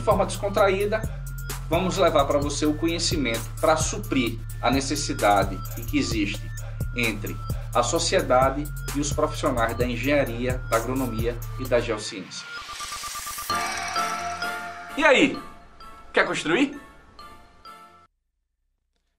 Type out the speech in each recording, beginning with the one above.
de forma descontraída, vamos levar para você o conhecimento para suprir a necessidade que existe entre a sociedade e os profissionais da engenharia, da agronomia e da geociência. E aí, quer construir?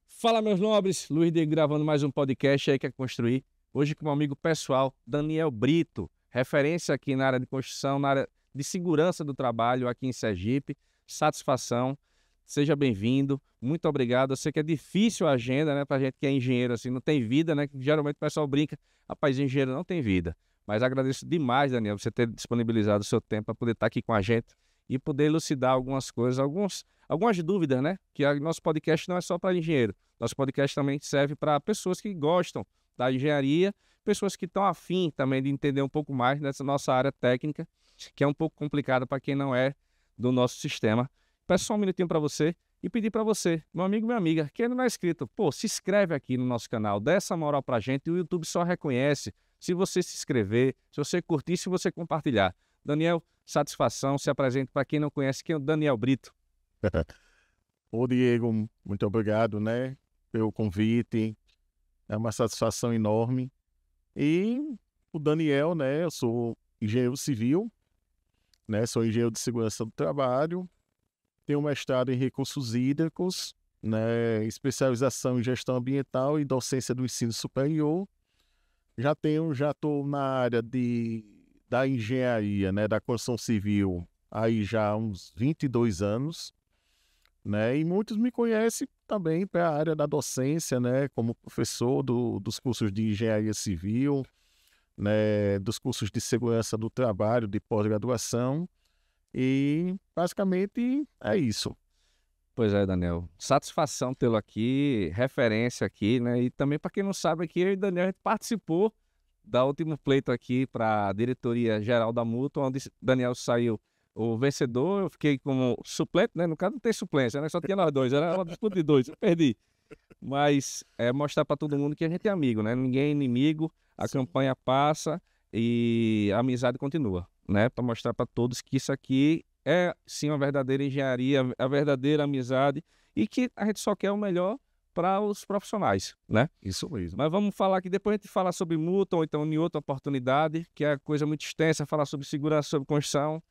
Fala, meus nobres, Luiz Diego gravando mais um podcast aí, Quer Construir. Hoje com um amigo pessoal, Daniel Brito, referência aqui na área de construção, na área de segurança do trabalho aqui em Sergipe. Satisfação, seja bem-vindo, muito obrigado. Eu sei que é difícil a agenda, né, pra gente que é engenheiro, assim, não tem vida, né, que geralmente o pessoal brinca, rapaz, engenheiro não tem vida. Mas agradeço demais, Daniel, você ter disponibilizado o seu tempo para poder estar aqui com a gente e poder elucidar algumas coisas, algumas dúvidas, né, que nosso podcast não é só para engenheiro. Nosso podcast também serve para pessoas que gostam da engenharia, pessoas que estão afim também de entender um pouco mais dessa nossa área técnica, que é um pouco complicada para quem não é do nosso sistema. Peço só um minutinho para você e pedir para você, meu amigo, minha amiga, que ainda não é inscrito, pô, se inscreve aqui no nosso canal, dá essa moral para a gente, e o YouTube só reconhece se você se inscrever, se você curtir, se você compartilhar. Daniel, satisfação, se apresente para quem não conhece, quem é o Daniel Brito. Ô Diego, muito obrigado, né, pelo convite, é uma satisfação enorme. E o Daniel, né, eu sou engenheiro civil, né, sou engenheiro de segurança do trabalho, tenho mestrado em recursos hídricos, né, especialização em gestão ambiental e docência do ensino superior. Já estou na área da engenharia, né, da construção civil, aí já há uns 22 anos. Né? E muitos me conhecem também para a área da docência, né? Como professor dos cursos de engenharia civil, né? Dos cursos de segurança do trabalho, de pós-graduação, e basicamente é isso. Pois é, Daniel, satisfação tê-lo aqui, referência aqui, né? E também, para quem não sabe, aqui eu e o Daniel a gente participou da última pleito aqui para a diretoria geral da Mútua, onde Daniel saiu o vencedor, eu fiquei como suplente, né? No caso não tem suplência, né? Só tinha nós dois, era uma disputa de dois, eu perdi. Mas é mostrar para todo mundo que a gente é amigo, né? Ninguém é inimigo, a campanha passa e a amizade continua, né? Para mostrar para todos que isso aqui é sim uma verdadeira engenharia, a verdadeira amizade e que a gente só quer o melhor para os profissionais, né? Isso mesmo. Mas vamos falar que depois a gente fala sobre mútua ou então em outra oportunidade, que é coisa muito extensa, falar sobre segurança, sobre construção.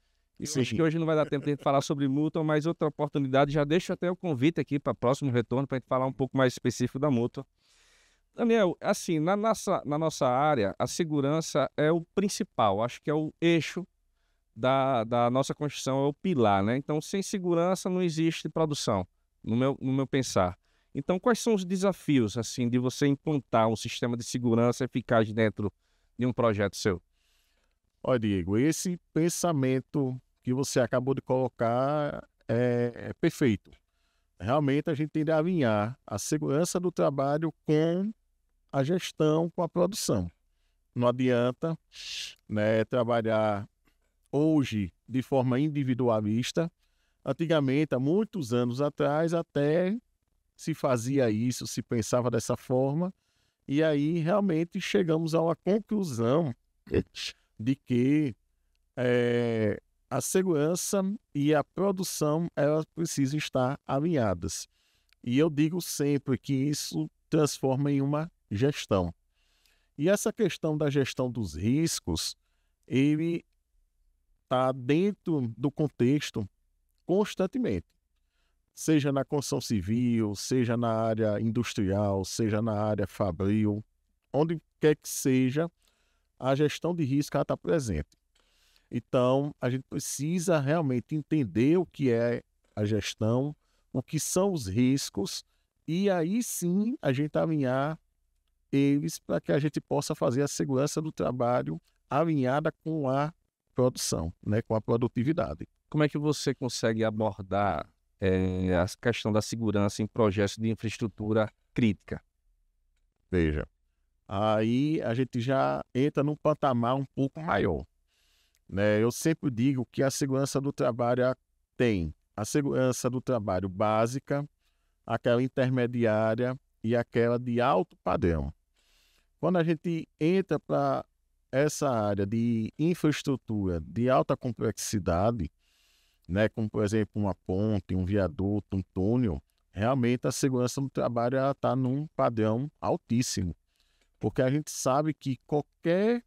Isso, acho que hoje não vai dar tempo de a gente falar sobre mútua, mas outra oportunidade, já deixo até o convite aqui para próximo retorno, para a gente falar um pouco mais específico da mútua. Daniel, assim, na nossa área, a segurança é o principal, acho que é o eixo da nossa construção, é o pilar, né? Então, sem segurança não existe produção, no meu pensar. Então, quais são os desafios, assim, de você implantar um sistema de segurança eficaz dentro de um projeto seu? Olha, Diego, esse pensamento que você acabou de colocar é perfeito. Realmente a gente tem de alinhar a segurança do trabalho com a gestão, com a produção. Não adianta, né, trabalhar hoje de forma individualista. Antigamente, há muitos anos atrás, até se fazia isso, se pensava dessa forma, e aí realmente chegamos a uma conclusão de que a segurança e a produção elas precisam estar alinhadas. E eu digo sempre que isso transforma em uma gestão. E essa questão da gestão dos riscos, ele está dentro do contexto constantemente. Seja na construção civil, seja na área industrial, seja na área fabril, onde quer que seja, a gestão de risco está presente. Então, a gente precisa realmente entender o que é a gestão, o que são os riscos, e aí sim a gente alinhar eles para que a gente possa fazer a segurança do trabalho alinhada com a produção, né, com a produtividade. Como é que você consegue abordar a questão da segurança em projetos de infraestrutura crítica? Veja, aí a gente já entra num patamar um pouco maior. Né? Eu sempre digo que a segurança do trabalho tem a segurança do trabalho básica, aquela intermediária e aquela de alto padrão. Quando a gente entra para essa área de infraestrutura de alta complexidade, né, como por exemplo uma ponte, um viaduto, um túnel, realmente a segurança no trabalho está num padrão altíssimo, porque a gente sabe que qualquer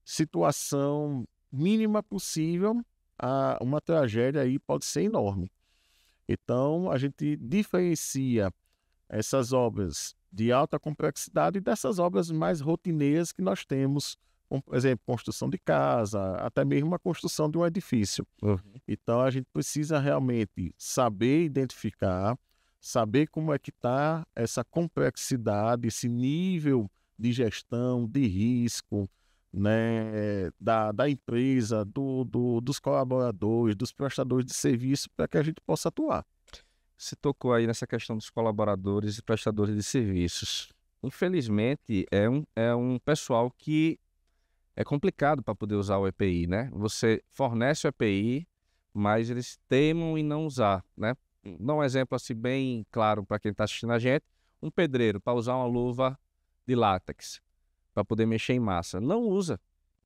situação mínima possível, uma tragédia aí pode ser enorme. Então, a gente diferencia essas obras de alta complexidade dessas obras mais rotineiras que nós temos, como, por exemplo, construção de casa, até mesmo a construção de um edifício. Então, a gente precisa realmente saber identificar, saber como é que está essa complexidade, esse nível de gestão, de risco, né, da empresa, dos colaboradores, dos prestadores de serviço, para que a gente possa atuar. Você tocou aí nessa questão dos colaboradores e prestadores de serviços. Infelizmente, é um pessoal que é complicado para poder usar o EPI, né? Você fornece o EPI, mas eles teimam em não usar, né? Dá um exemplo assim bem claro para quem está assistindo a gente. Um pedreiro, para usar uma luva de látex, para poder mexer em massa. Não usa.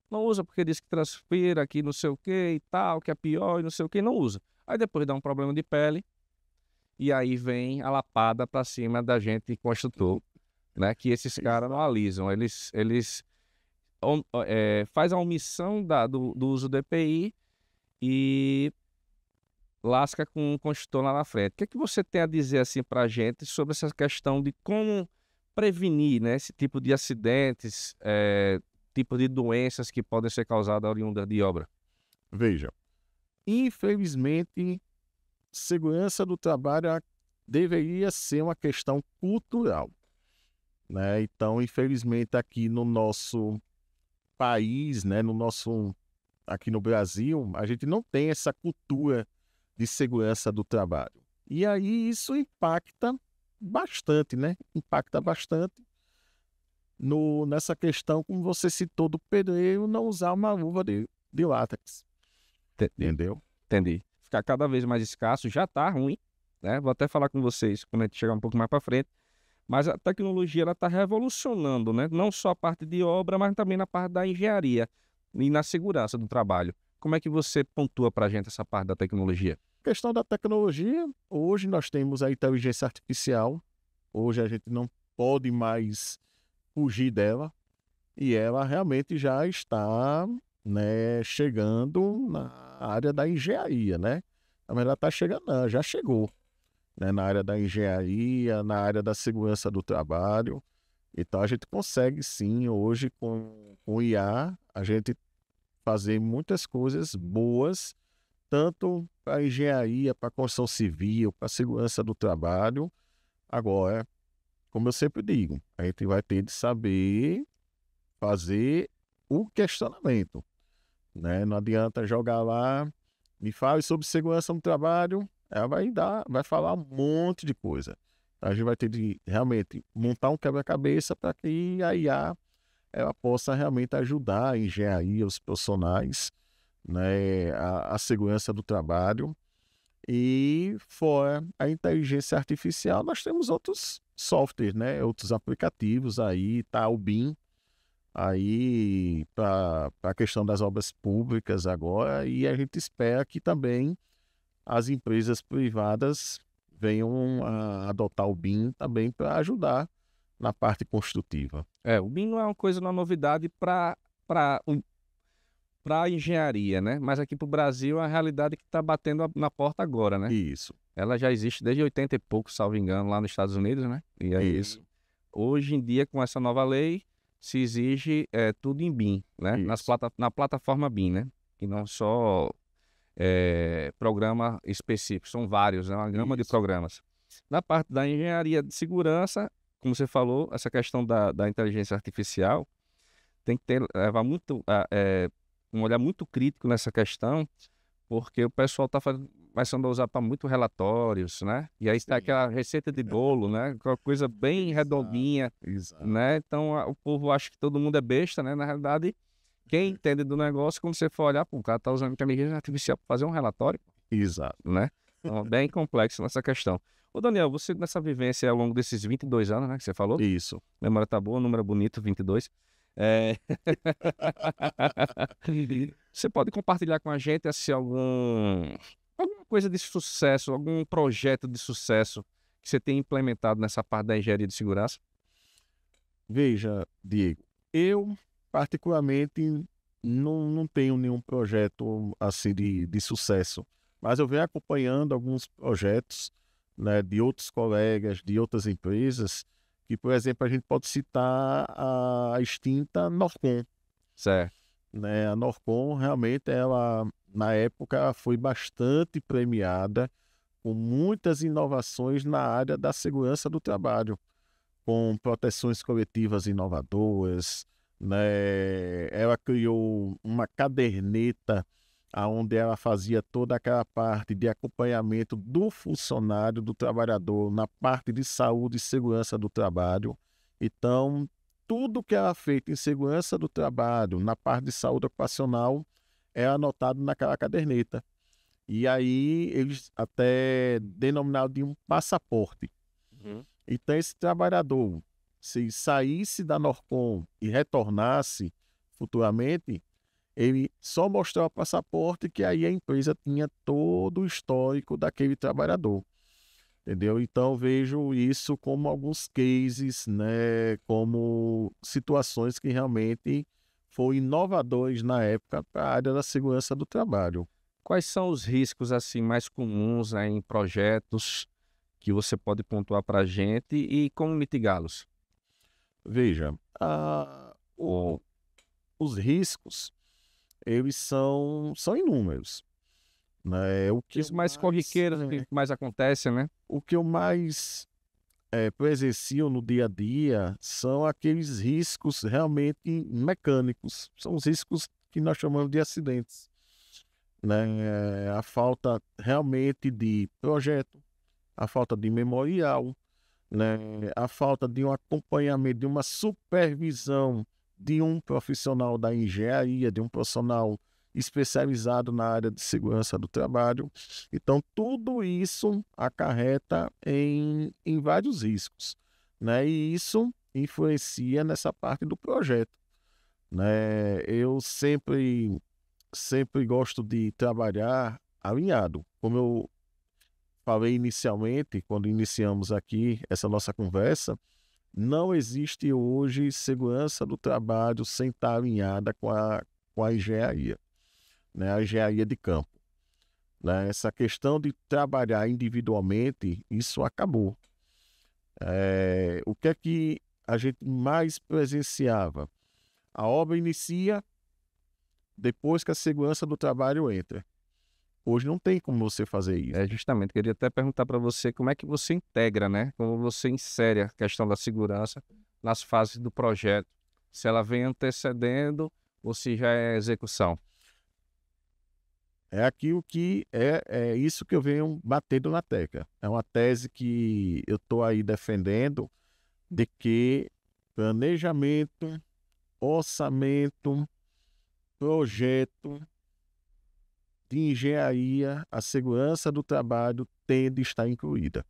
Não usa porque diz que transpira, que não sei o que e tal, que é pior e não sei o que, não usa. Aí depois dá um problema de pele e aí vem a lapada para cima da gente construtor, né? Que esses caras não alisam. Eles faz a omissão do uso do EPI e lasca com o construtor lá na frente. O que é que você tem a dizer assim para a gente sobre essa questão de como prevenir, né, esse tipo de acidentes, tipo de doenças que podem ser causadas oriundas de obra? Veja, infelizmente, segurança do trabalho deveria ser uma questão cultural, né? Então, infelizmente, aqui no nosso país, né, aqui no Brasil, a gente não tem essa cultura de segurança do trabalho. E aí isso impacta bastante, né? Impacta bastante nessa questão, como você citou, do pedreiro não usar uma luva de látex. Entendeu? Entendi. Ficar cada vez mais escasso, já está ruim, né? Vou até falar com vocês quando a gente chegar um pouco mais para frente. Mas a tecnologia está revolucionando, né? Não só a parte de obra, mas também na parte da engenharia e na segurança do trabalho. Como é que você pontua para a gente essa parte da tecnologia? A questão da tecnologia, hoje nós temos a inteligência artificial. Hoje a gente não pode mais fugir dela. E ela realmente já está, né, chegando na área da engenharia, né? Na verdade, está chegando, não, já chegou. Né, na área da engenharia, na área da segurança do trabalho. Então, a gente consegue, sim, hoje, com o IA, a gente fazer muitas coisas boas, tanto para a engenharia, para a construção civil, para a segurança do trabalho. Agora, como eu sempre digo, a gente vai ter de saber fazer o questionamento, né? Não adianta jogar lá, me fale sobre segurança no trabalho, ela vai falar um monte de coisa. A gente vai ter de realmente montar um quebra-cabeça para que a IA ela possa realmente ajudar a engenharia, os profissionais, né, a segurança do trabalho. E fora a inteligência artificial, nós temos outros softwares, né, outros aplicativos aí, tá o BIM, aí para a questão das obras públicas agora, e a gente espera que também as empresas privadas venham a adotar o BIM também para ajudar na parte construtiva. O BIM não é uma novidade para a engenharia, né? Mas aqui para o Brasil é a realidade que está batendo na porta agora, né? Isso. Ela já existe desde 80 e pouco, salvo engano, lá nos Estados Unidos, né? E é isso. Hoje em dia, com essa nova lei, se exige tudo em BIM, né? Na plataforma BIM, né? E não só programa específico, são vários, né? Uma gama de programas. Na parte da engenharia de segurança, como você falou, essa questão da inteligência artificial tem que levar muito, um olhar muito crítico nessa questão, porque o pessoal está começando a usar para muito relatórios, né? E aí está aquela receita de bolo, né? Aquela coisa bem redondinha, né? Então o povo acha que todo mundo é besta, né? Na realidade, quem entende do negócio, quando você for olhar, o cara está usando inteligência artificial para fazer um relatório. Exato. Né? Então, bem complexo nessa questão. Ô Daniel, você nessa vivência ao longo desses 22 anos, né, que você falou? Isso. Memória tá boa, número bonito, 22. Você pode compartilhar com a gente assim, alguma coisa de sucesso, algum projeto de sucesso que você tem implementado nessa parte da engenharia de segurança? Veja, Diego, eu particularmente não tenho nenhum projeto assim de sucesso, mas eu venho acompanhando alguns projetos, né, de outros colegas, de outras empresas, que, por exemplo, a gente pode citar a extinta Norcom, Certo. né? A Norcom realmente ela na época ela foi bastante premiada com muitas inovações na área da segurança do trabalho, com proteções coletivas inovadoras, né? Ela criou uma caderneta aonde ela fazia toda aquela parte de acompanhamento do funcionário, do trabalhador, na parte de saúde e segurança do trabalho. Então, tudo que era feito em segurança do trabalho, na parte de saúde ocupacional, é anotado naquela caderneta. E aí eles até denominaram de um passaporte. Uhum. Então, esse trabalhador, se saísse da Norcom e retornasse futuramente, ele só mostrava o passaporte que aí a empresa tinha todo o histórico daquele trabalhador. Entendeu? Então, eu vejo isso como alguns cases, né, como situações que realmente foram inovadores na época para a área da segurança do trabalho. Quais são os riscos assim mais comuns, né, em projetos que você pode pontuar para a gente e como mitigá-los? Veja, os riscos, eles são inúmeros, né? Os mais corriqueiros que mais acontecem, né? O que eu mais presencio no dia a dia são aqueles riscos realmente mecânicos, são os riscos que nós chamamos de acidentes, né? A falta realmente de projeto, a falta de memorial, né? A falta de um acompanhamento, de uma supervisão de um profissional da engenharia, de um profissional especializado na área de segurança do trabalho. Então, tudo isso acarreta em vários riscos, né? E isso influencia nessa parte do projeto, né? Eu sempre gosto de trabalhar alinhado, como eu falei inicialmente, quando iniciamos aqui essa nossa conversa, não existe hoje segurança do trabalho sem estar alinhada com a engenharia, né? A engenharia de campo, né? Essa questão de trabalhar individualmente, isso acabou. O que é que a gente mais presenciava? A obra inicia depois que a segurança do trabalho entra. Hoje não tem como você fazer isso. Justamente, queria até perguntar para você como é que você integra, né? Como você insere a questão da segurança nas fases do projeto. Se ela vem antecedendo ou se já é execução. É aquilo que é isso que eu venho batendo na tecla. É uma tese que eu estou aí defendendo de que planejamento, orçamento, projeto de engenharia, a segurança do trabalho tem de estar incluída.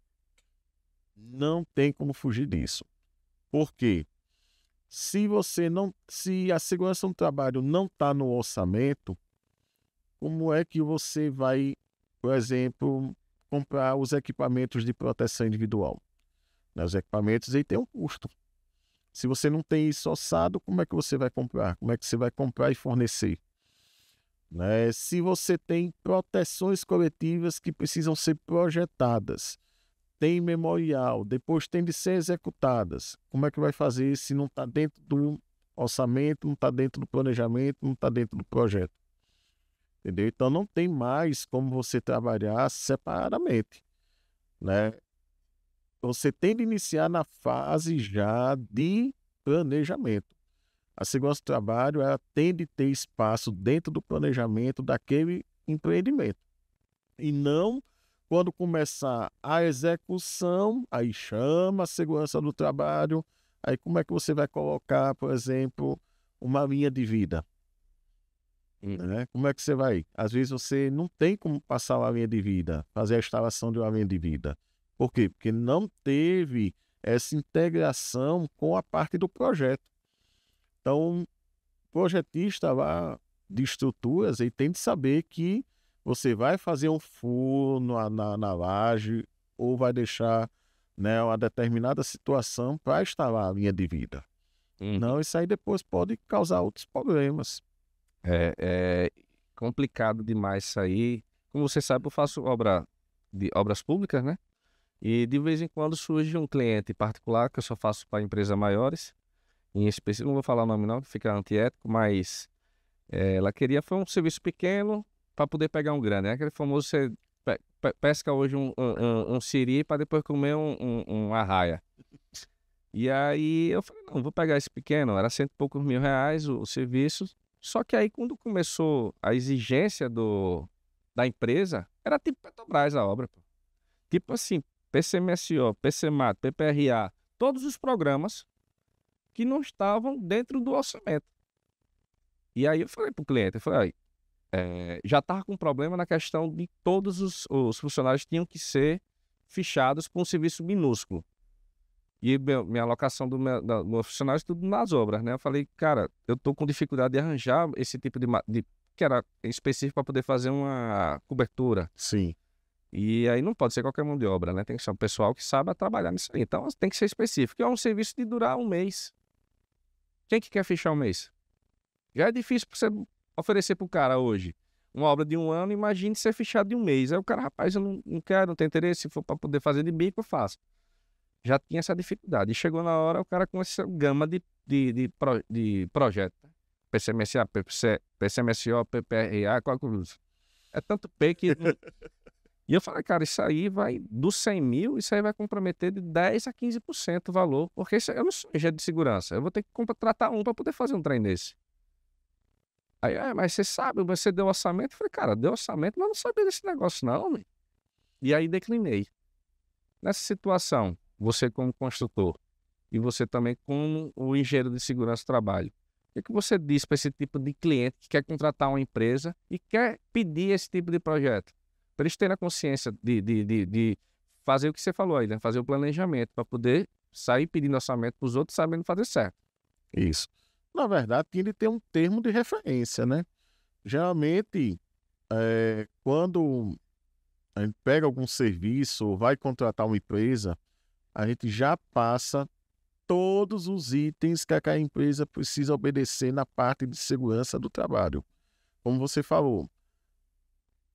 Não tem como fugir disso. Por quê? Se a segurança do trabalho não está no orçamento, como é que você vai, por exemplo, comprar os equipamentos de proteção individual? Né, os equipamentos aí têm um custo. Se você não tem isso orçado, como é que você vai comprar? Como é que você vai comprar e fornecer? Né? Se você tem proteções coletivas que precisam ser projetadas, tem memorial, depois tem de ser executadas, como é que vai fazer se não está dentro do orçamento, não está dentro do planejamento, não está dentro do projeto? Entendeu? Então não tem mais como você trabalhar separadamente, né? Você tem de iniciar na fase já de planejamento. A segurança do trabalho ela tem de ter espaço dentro do planejamento daquele empreendimento. E não quando começar a execução, aí chama a segurança do trabalho, aí como é que você vai colocar, por exemplo, uma linha de vida? Né? Como é que você vai? Às vezes você não tem como passar uma linha de vida, fazer a instalação de uma linha de vida. Por quê? Porque não teve essa integração com a parte do projeto. Então, o projetista lá, de estruturas, ele tem de saber que você vai fazer um furo na laje ou vai deixar, né, uma determinada situação para instalar a linha de vida. Não, isso aí depois pode causar outros problemas. É complicado demais isso aí. Como você sabe, eu faço obras públicas, né? E de vez em quando surge um cliente particular que eu só faço para empresas maiores. Em específico, não vou falar o nome não, que fica antiético, mas ela queria foi um serviço pequeno para poder pegar um grande, né? Aquele famoso você pesca hoje um siri para depois comer um arraia. E aí eu falei, não, vou pegar esse pequeno, era R$100 e poucos mil o serviço. Só que aí quando começou a exigência da empresa, era tipo Petrobras a obra, pô. Tipo assim, PCMSO, PCMAT, PPRA, todos os programas que não estavam dentro do orçamento. E aí eu falei pro cliente, eu falei, já estava com problema na questão de todos os funcionários tinham que ser fichados por um serviço minúsculo. E minha alocação do meu funcionário tudo nas obras, né? Eu falei, cara, eu tô com dificuldade de arranjar esse tipo de que era específico para poder fazer uma cobertura. Sim. E aí não pode ser qualquer mão de obra, né? Tem que ser um pessoal que saiba trabalhar nisso aí. Então tem que ser específico. É um serviço de durar um mês. Quem que quer fechar um mês? Já é difícil para você oferecer pro cara hoje uma obra de 1 ano, imagine ser fechado de 1 mês. Aí o cara, rapaz, eu não quero, não tenho interesse, se for para poder fazer de bico, eu faço. Já tinha essa dificuldade. E chegou na hora, o cara com essa gama de projeto. PCMSA, PCMSO, PPRA, qual coisa. É tanto P que... E eu falei, cara, isso aí vai, dos 100 mil, isso aí vai comprometer de 10% a 15% o valor, porque eu não sou engenheiro de segurança, eu vou ter que contratar um para poder fazer um trem desse. Aí, mas você sabe, você deu orçamento? Eu falei, cara, deu orçamento, mas não sabia desse negócio não, meu. E aí declinei. Nessa situação, você como construtor e você também como o engenheiro de segurança do trabalho, o que você diz para esse tipo de cliente que quer contratar uma empresa e quer pedir esse tipo de projeto? Para eles terem a consciência de fazer o que você falou aí, né? Fazer o planejamento para poder sair pedindo orçamento para os outros sabendo fazer certo. Isso. Na verdade, tinha de ter um termo de referência, né? Geralmente, quando a gente pega algum serviço ou vai contratar uma empresa, a gente já passa todos os itens que a empresa precisa obedecer na parte de segurança do trabalho. Como você falou,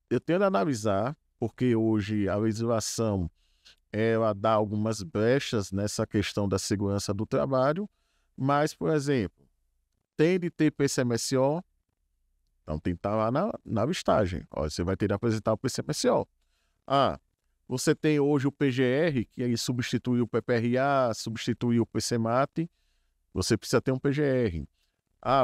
eu tenho de analisar, porque hoje a legislação ela dá algumas brechas nessa questão da segurança do trabalho, mas, por exemplo, tem de ter PCMSO, então tem que estar lá na listagem. Ó, você vai ter de apresentar o PCMSO. Você tem hoje o PGR, que aí substituiu o PPRA, substituiu o PCMAT, você precisa ter um PGR.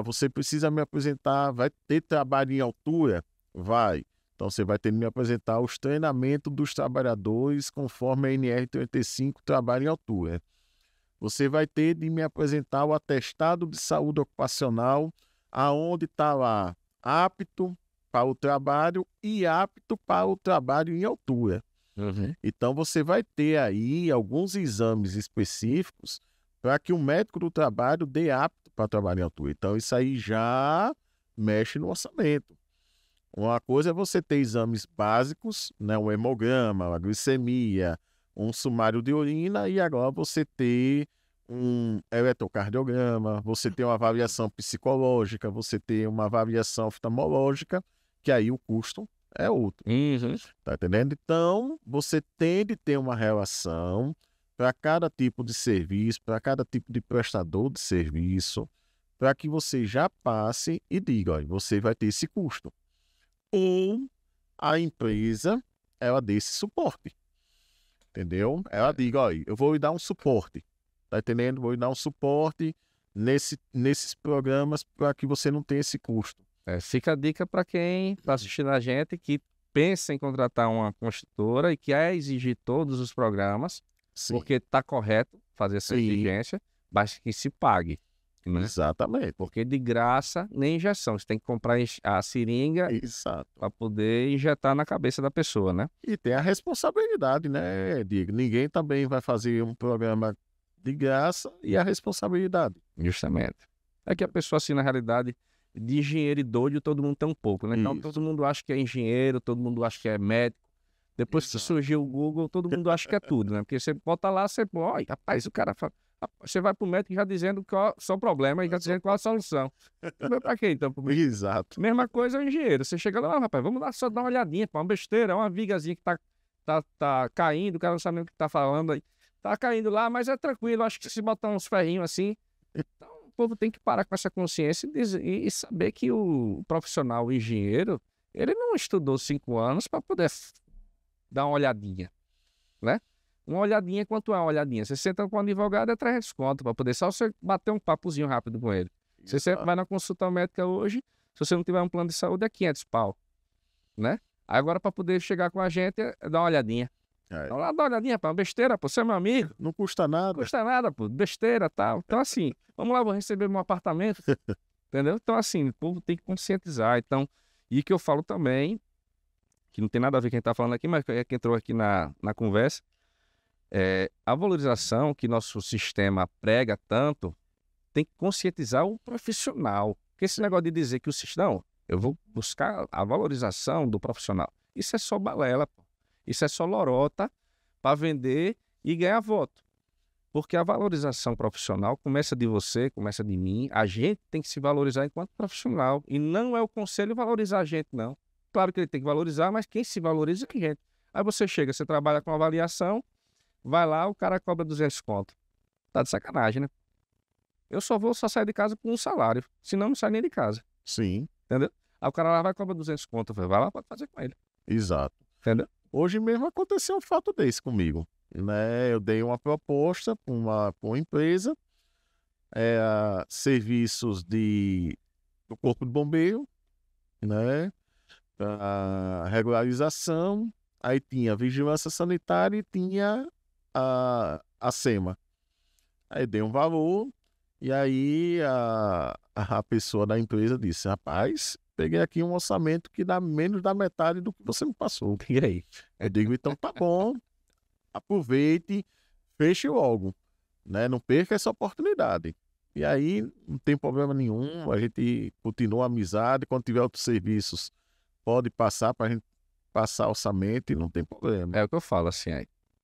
Você precisa me apresentar, vai ter trabalho em altura? Vai. Então, você vai ter que me apresentar os treinamentos dos trabalhadores conforme a NR35, trabalho em altura. Você vai ter de me apresentar o atestado de saúde ocupacional, aonde está lá apto para o trabalho e apto para o trabalho em altura. Uhum. Então, você vai ter aí alguns exames específicos para que o médico do trabalho dê apto para trabalhar em altura. Então, isso aí já mexe no orçamento. Uma coisa é você ter exames básicos, né, um hemograma, uma glicemia, um sumário de urina, e agora você ter um eletrocardiograma, você ter uma avaliação psicológica, você ter uma avaliação oftalmológica, que aí o custo é outro. Uhum. Tá entendendo? Então, você tem de ter uma relação para cada tipo de serviço, para cada tipo de prestador de serviço, para que você já passe e diga, olha, você vai ter esse custo. Ou a empresa, ela dê esse suporte. Entendeu? Ela diga, olha, eu vou lhe dar um suporte. Tá entendendo? Vou lhe dar um suporte nesses programas para que você não tenha esse custo. Fica a dica para quem está assistindo a gente que pensa em contratar uma construtora e quer exigir todos os programas, Sim. porque está correto fazer essa exigência, basta que se pague. Né? Exatamente. Porque de graça nem injeção. Você tem que comprar a seringa para poder injetar na cabeça da pessoa, né? E tem a responsabilidade, né, Diego? Ninguém também vai fazer um programa de graça e a responsabilidade. Justamente. É que a pessoa, assim, na realidade, de engenheiro e doido, todo mundo tem um pouco, né? Então, Isso. todo mundo acha que é engenheiro, todo mundo acha que é médico. Depois que surgiu o Google, todo mundo acha que é tudo, né? Porque você bota lá, você... Olha, rapaz, o cara fala... Você vai pro médico já dizendo qual é o problema e já dizendo qual é a solução. Pra quê, então? Exato. Mesma coisa é o engenheiro. Você chega lá, rapaz, vamos lá só dar uma olhadinha, pô, uma besteira, uma vigazinha que tá caindo, o cara não sabe nem o que tá falando aí. Tá caindo lá, mas é tranquilo. Acho que se botar uns ferrinhos assim... Então, o povo tem que parar com essa consciência e saber que o profissional, o engenheiro, ele não estudou 5 anos para poder dar uma olhadinha, né? Uma olhadinha, quanto é uma olhadinha? Você senta com um advogado, é 300 conto, para poder só você bater um papozinho rápido com ele. Você vai na consulta médica hoje, se você não tiver um plano de saúde, é 500 pau, né? Agora, para poder chegar com a gente, é dar uma olhadinha. Então, lá dá uma olhadinha, pô, uma besteira, pô, você é meu amigo. Não custa nada. Não custa nada, pô, besteira e tal. Então, assim, vamos lá, vou receber meu apartamento, entendeu? Então, assim, o povo tem que conscientizar. Então, e que eu falo também, que não tem nada a ver com quem está falando aqui, mas que entrou aqui na conversa, a valorização que nosso sistema prega tanto tem que conscientizar o profissional. Porque esse negócio de dizer que o sistema... Não, eu vou buscar a valorização do profissional. Isso é só balela, pô. Isso é só lorota para vender e ganhar voto. Porque a valorização profissional começa de você, começa de mim. A gente tem que se valorizar enquanto profissional. E não é o conselho valorizar a gente, não. Claro que ele tem que valorizar, mas quem se valoriza é a gente. Aí você chega, você trabalha com avaliação, vai lá, o cara cobra 200 conto. Tá de sacanagem, né? Eu só saio de casa com um salário. Senão não saio nem de casa. Sim. Entendeu? Aí o cara lá vai cobrar 200 conto. Vai lá, pode fazer com ele. Exato. Entendeu? Hoje mesmo aconteceu um fato desse comigo, né? Eu dei uma proposta para uma empresa, serviços do Corpo de Bombeiro, né? A regularização, aí tinha vigilância sanitária e tinha a SEMA. Aí dei um valor e aí a pessoa da empresa disse, rapaz, peguei aqui um orçamento que dá menos da metade do que você me passou. E aí? Eu digo, então tá bom, aproveite, feche logo, né? Não perca essa oportunidade. E aí não tem problema nenhum, a gente continua a amizade, quando tiver outros serviços, pode passar para a gente passar orçamento e não tem problema. É o que eu falo, assim,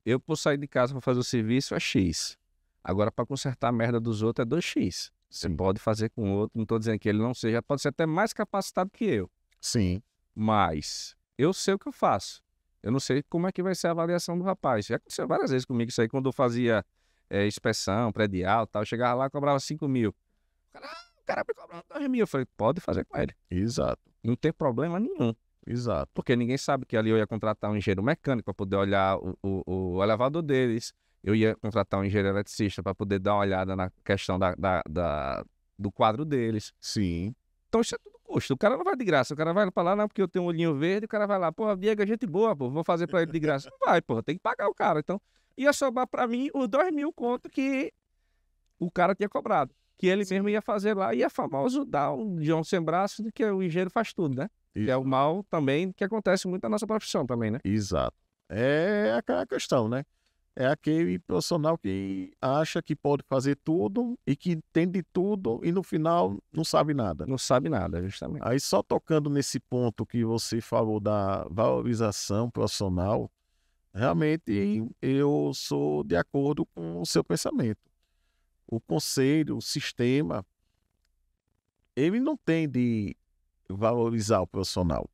eu por sair de casa para fazer o serviço é X. Agora, para consertar a merda dos outros é 2x. Você pode fazer com o outro, não estou dizendo que ele não seja, pode ser até mais capacitado que eu. Sim. Mas eu sei o que eu faço. Eu não sei como é que vai ser a avaliação do rapaz. Já aconteceu várias vezes comigo isso aí, quando eu fazia inspeção predial e tal, eu chegava lá e cobrava 5 mil. O cara me cobrava 2 mil. Eu falei, pode fazer com ele. Exato. Não tem problema nenhum. Exato. Porque ninguém sabe que ali eu ia contratar um engenheiro mecânico para poder olhar o elevador deles. Eu ia contratar um engenheiro eletricista para poder dar uma olhada na questão do quadro deles. Sim. Então isso é tudo custo. O cara não vai de graça. O cara vai para lá, não, porque eu tenho um olhinho verde. O cara vai lá, pô, Diego é gente boa, pô, vou fazer para ele de graça. Não vai, pô, tem que pagar o cara. Então ia sobrar para mim os 2 mil conto que o cara tinha cobrado. Que ele mesmo ia fazer lá. E é famoso dar um João sem braço, de que o engenheiro faz tudo, né? Que é o mal também, que acontece muito na nossa profissão também, né? Exato. É aquela questão, né? É aquele profissional que acha que pode fazer tudo e que entende tudo e no final não sabe nada. Não sabe nada, justamente. Aí só tocando nesse ponto que você falou da valorização profissional, realmente eu sou de acordo com o seu pensamento. O conselho, o sistema, ele não tem de valorizar o profissional.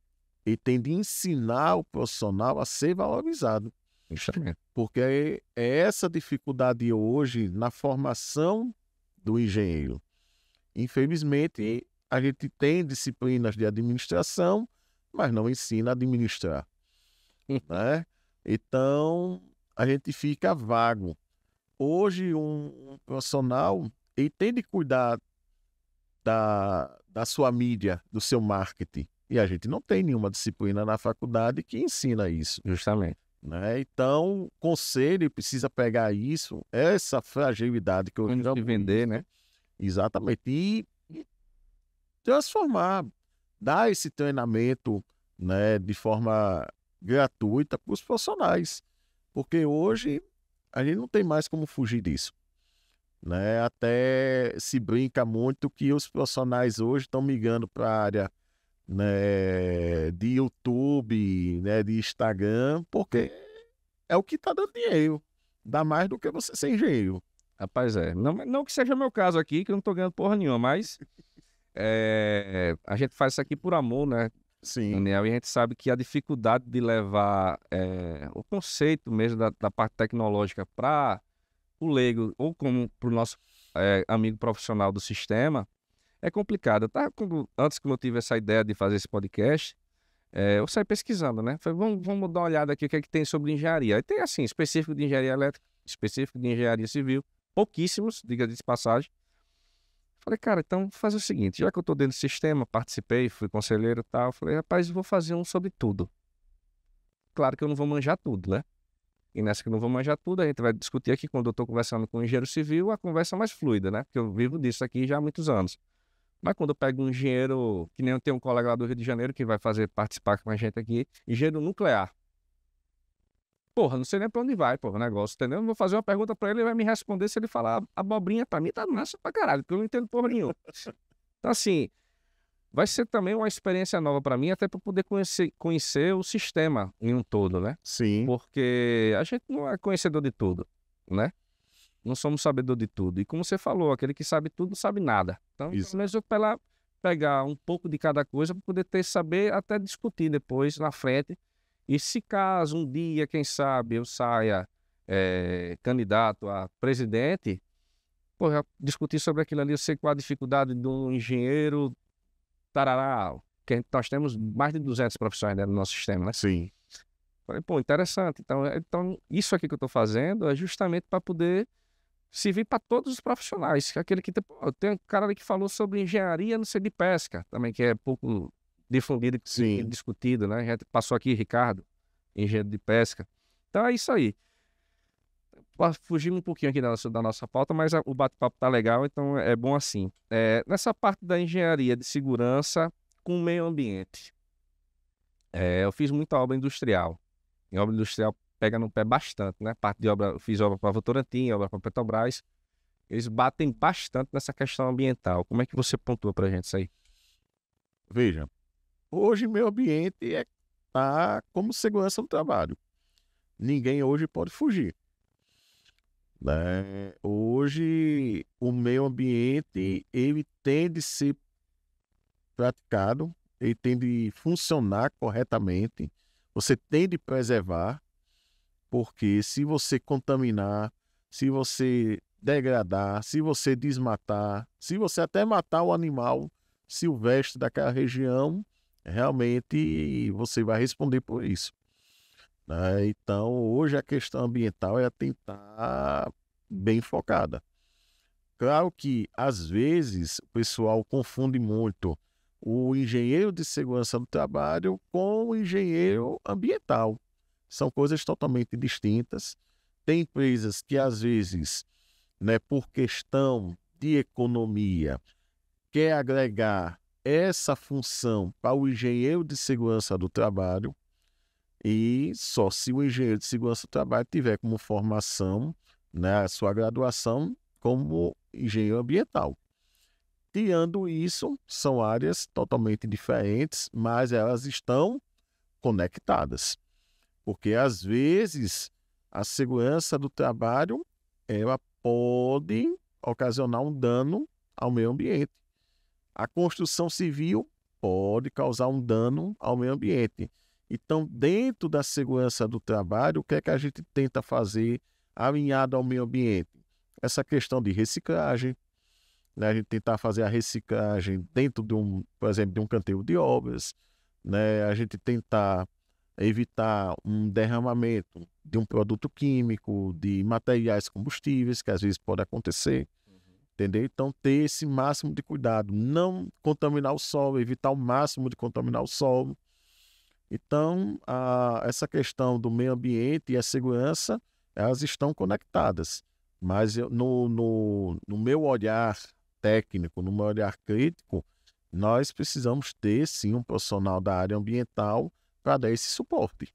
Ele tem de ensinar o profissional a ser valorizado. Justamente. Porque é essa dificuldade hoje na formação do engenheiro. Infelizmente, a gente tem disciplinas de administração, mas não ensina a administrar. Né? Então, a gente fica vago. Hoje, um profissional ele tem de cuidar da sua mídia, do seu marketing. E a gente não tem nenhuma disciplina na faculdade que ensina isso. Justamente. Né? Então, o conselho precisa pegar isso, essa fragilidade que eu já vender, né? Exatamente. E transformar, dar esse treinamento, né, de forma gratuita para os profissionais. Porque hoje a gente não tem mais como fugir disso. né? Até se brinca muito que os profissionais hoje estão migrando para a área, né, de YouTube, né, de Instagram, porque é o que está dando dinheiro. Dá mais do que você ser engenheiro. Rapaz, não que seja meu caso aqui, que eu não tô ganhando porra nenhuma, mas a gente faz isso aqui por amor, né, Sim, Daniel? E a gente sabe que a dificuldade de levar o conceito mesmo da parte tecnológica para o leigo ou como para o nosso amigo profissional do sistema é complicado. Antes que eu tive essa ideia de fazer esse podcast, eu saí pesquisando, né? Falei, vamos dar uma olhada aqui o que é que tem sobre engenharia. Aí tem assim, específico de engenharia elétrica, específico de engenharia civil, pouquíssimos, diga-se de passagem. Falei, cara, então vou fazer o seguinte, já que eu tô dentro do sistema, participei, fui conselheiro e tal, falei, rapaz, eu vou fazer um sobre tudo. Claro que eu não vou manjar tudo, né? E nessa que eu não vou manjar tudo, a gente vai discutir aqui quando eu estou conversando com um engenheiro civil, a conversa é mais fluida, né? Porque eu vivo disso aqui já há muitos anos. Mas quando eu pego um engenheiro, que nem eu tenho um colega lá do Rio de Janeiro que vai participar com a gente aqui, engenheiro nuclear. Porra, não sei nem pra onde vai, porra, o negócio, entendeu? Eu vou fazer uma pergunta pra ele, ele vai me responder. Se ele falar abobrinha pra mim, tá massa pra caralho, porque eu não entendo porra nenhuma. Então, assim, vai ser também uma experiência nova pra mim, até pra poder conhecer o sistema em um todo, né? sim, Porque a gente não é conhecedor de tudo, né? Não somos sabedor de tudo. E como você falou, aquele que sabe tudo não sabe nada. Então, isso. pelo menos eu pegar um pouco de cada coisa para poder saber até discutir depois na frente. E se caso um dia, quem sabe, eu saia candidato a presidente, pô, já discutir sobre aquilo ali, eu sei qual a dificuldade do engenheiro, tarará, que nós temos mais de 200 profissões, né, no nosso sistema, né? Sim, Falei, pô, interessante. Então isso aqui que eu estou fazendo é justamente para poder servir para todos os profissionais. Aquele que tem um cara ali que falou sobre engenharia, não sei, de pesca, também, que é pouco difundido e sim. discutido, né? A gente passou aqui, Ricardo, engenheiro de pesca. Então é isso aí. Fugimos um pouquinho aqui da nossa pauta, mas o bate-papo tá legal, então é bom assim. Nessa parte da engenharia de segurança com o meio ambiente, eu fiz muita obra industrial. Em obra industrial pega no pé bastante, né? Parte de obra, eu fiz obra para Votorantim, obra para Petrobras. Eles batem bastante nessa questão ambiental. Como é que você pontua pra gente isso aí? Veja, hoje meio ambiente tá como segurança no trabalho. Ninguém hoje pode fugir, né? Hoje o meio ambiente ele tem de ser praticado, ele tem de funcionar corretamente. Você tem de preservar, porque se você contaminar, se você degradar, se você desmatar, se você até matar o animal silvestre daquela região, realmente você vai responder por isso, né? Então, hoje a questão ambiental é tentar bem focada. Claro que, às vezes, o pessoal confunde muito o engenheiro de segurança do trabalho com o engenheiro ambiental. São coisas totalmente distintas. Tem empresas que, às vezes, né, por questão de economia, quer agregar essa função para o engenheiro de segurança do trabalho, e só se o engenheiro de segurança do trabalho tiver como formação, né, a sua graduação como engenheiro ambiental. Tirando isso, são áreas totalmente diferentes, mas elas estão conectadas. Porque, às vezes, a segurança do trabalho ela pode ocasionar um dano ao meio ambiente. A construção civil pode causar um dano ao meio ambiente. Então, dentro da segurança do trabalho, o que é que a gente tenta fazer alinhado ao meio ambiente? Essa questão de reciclagem, né? A gente tentar fazer a reciclagem dentro de por exemplo, de um canteiro de obras, né? A gente tentar evitar um derramamento de um produto químico, de materiais combustíveis, que às vezes pode acontecer, entendeu? Então, ter esse máximo de cuidado, não contaminar o solo, evitar o máximo de contaminar o solo. Então, essa questão do meio ambiente e a segurança, elas estão conectadas. Mas no meu olhar técnico, no meu olhar crítico, nós precisamos ter, sim, um profissional da área ambiental para dar esse suporte.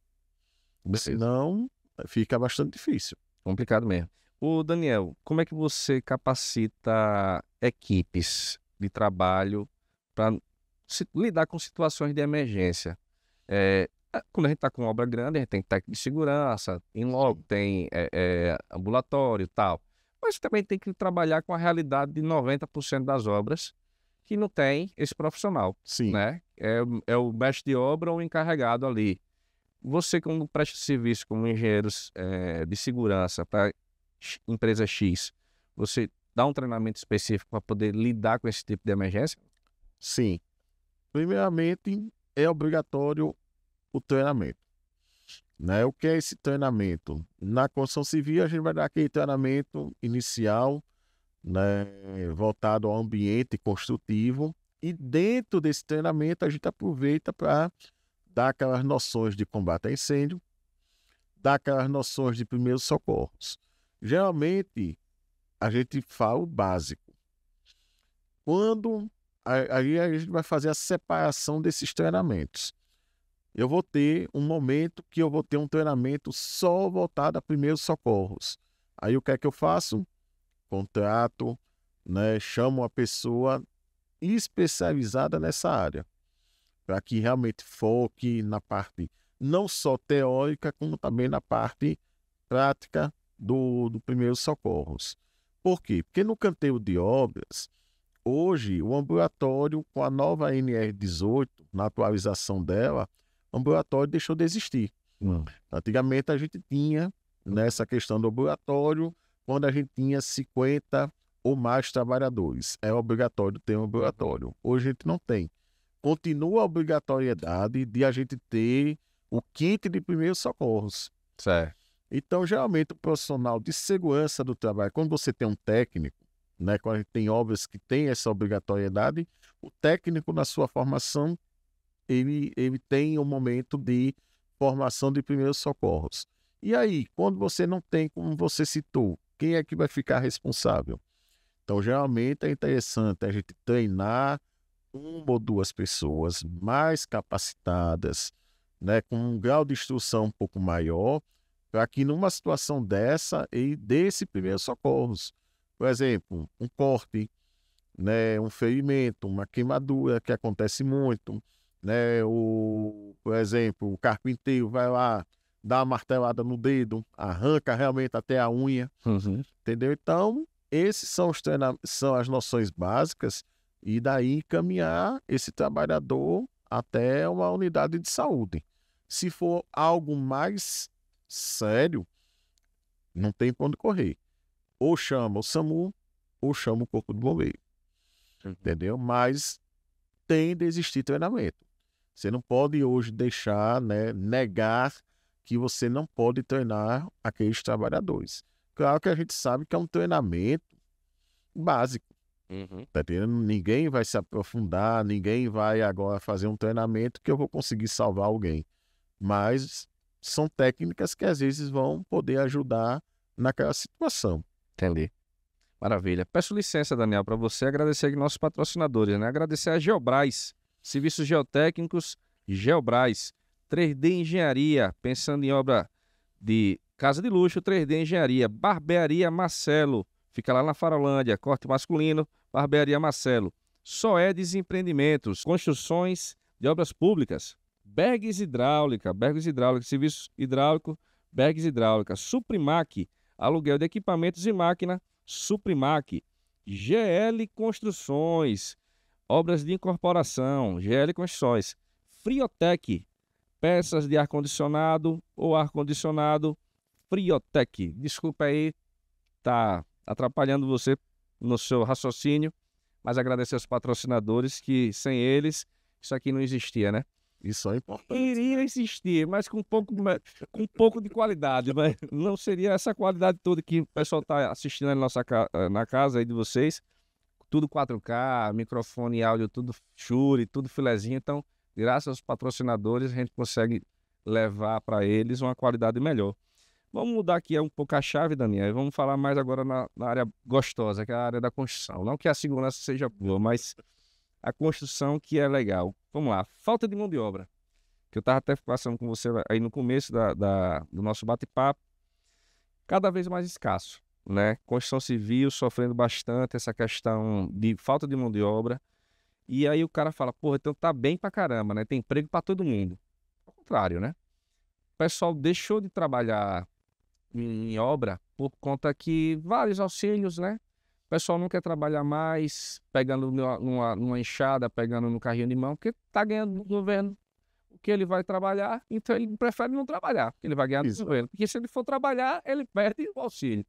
Beleza. Senão, fica bastante difícil. Complicado mesmo. Ô Daniel, como é que você capacita equipes de trabalho para lidar com situações de emergência? Quando a gente está com obra grande, a gente tem técnico de segurança, em loco, tem ambulatório e tal. Mas também tem que trabalhar com a realidade de 90% das obras que não tem esse profissional, Sim. né? É o mestre de obra ou o encarregado ali. Você, como presta serviço como engenheiro de segurança para empresa X, você dá um treinamento específico para poder lidar com esse tipo de emergência? Sim. Primeiramente, é obrigatório o treinamento. Né? O que é esse treinamento? Na construção civil, a gente vai dar aquele treinamento inicial, né, voltado ao ambiente construtivo, e dentro desse treinamento a gente aproveita para dar aquelas noções de combate a incêndio, dar aquelas noções de primeiros socorros. Geralmente, a gente fala o básico. Quando aí a gente vai fazer a separação desses treinamentos. Eu vou ter um momento que eu vou ter um treinamento só voltado a primeiros socorros. Aí o que é que eu faço? Contrato, né, chamo uma pessoa especializada nessa área, para que realmente foque na parte não só teórica, como também na parte prática do primeiros socorros. Por quê? Porque no canteiro de obras, hoje, o ambulatório, com a nova NR18, na atualização dela, o ambulatório deixou de existir. Antigamente, a gente tinha, nessa questão do ambulatório, quando a gente tinha 50 ou mais trabalhadores. É obrigatório ter um ambulatório. Hoje a gente não tem. Continua a obrigatoriedade de a gente ter o kit de primeiros socorros. Certo. Então, geralmente, o profissional de segurança do trabalho, quando você tem um técnico, né, quando a gente tem obras que têm essa obrigatoriedade, o técnico, na sua formação, ele tem um momento de formação de primeiros socorros. E aí, quando você não tem, como você citou, quem é que vai ficar responsável? Então, geralmente, é interessante a gente treinar uma ou duas pessoas mais capacitadas, né, com um grau de instrução um pouco maior, para que numa situação dessa ele dê esse primeiros socorros. Por exemplo, um corte, né, um ferimento, uma queimadura, que acontece muito, né, por exemplo, o carpinteiro vai lá, dá uma martelada no dedo, arranca realmente até a unha, entendeu? Então, esses são as noções básicas, e daí encaminhar esse trabalhador até uma unidade de saúde. Se for algo mais sério, não tem para onde correr. Ou chama o SAMU, ou chama o Corpo de Bombeiro. Entendeu? Mas tem de existir treinamento. Você não pode hoje deixar, né, negar que você não pode treinar aqueles trabalhadores. Claro que a gente sabe que é um treinamento básico. Tá entendendo? Ninguém vai se aprofundar, ninguém vai agora fazer um treinamento que eu vou conseguir salvar alguém. Mas são técnicas que às vezes vão poder ajudar naquela situação. Entendi. Maravilha. Peço licença, Daniel, para você agradecer aqui nossos patrocinadores, né? Agradecer a Geobras, Serviços Geotécnicos Geobras, 3D Engenharia, pensando em obra de casa de luxo, 3D Engenharia, Barbearia Marcelo, fica lá na Farolândia, corte masculino, Barbearia Marcelo, Soedes Empreendimentos, construções de obras públicas, Bergs Hidráulica, serviço hidráulico, Bergs Hidráulica, Suprimac, aluguel de equipamentos e máquina, Suprimac, GL Construções, obras de incorporação, GL Construções, Friotec, peças de ar-condicionado ou ar-condicionado, Friotec. Desculpa aí, tá atrapalhando você no seu raciocínio, mas agradecer aos patrocinadores que sem eles isso aqui não existia, né? Isso é importante. Iria existir, mas com um pouco de qualidade, mas não seria essa qualidade toda que o pessoal está assistindo na casa aí de vocês. Tudo 4K, microfone e áudio, tudo Shure, tudo filezinho. Então, graças aos patrocinadores, a gente consegue levar para eles uma qualidade melhor. Vamos mudar aqui um pouco a chave, Daniel, e vamos falar mais agora na área gostosa, que é a área da construção. Não que a segurança seja boa, mas a construção que é legal. Vamos lá, falta de mão de obra, que eu estava até passando com você aí no começo do nosso bate-papo, cada vez mais escasso. né? Construção civil sofrendo bastante essa questão de falta de mão de obra. E aí o cara fala, porra, então tá bem pra caramba, né? Tem emprego pra todo mundo. Ao contrário, né? O pessoal deixou de trabalhar em obra por conta que vários auxílios, né? O pessoal não quer trabalhar mais, pegando numa enxada, pegando no carrinho de mão, porque tá ganhando do governo o que ele vai trabalhar, então ele prefere não trabalhar, porque ele vai ganhar do governo. Porque se ele for trabalhar, ele perde o auxílio.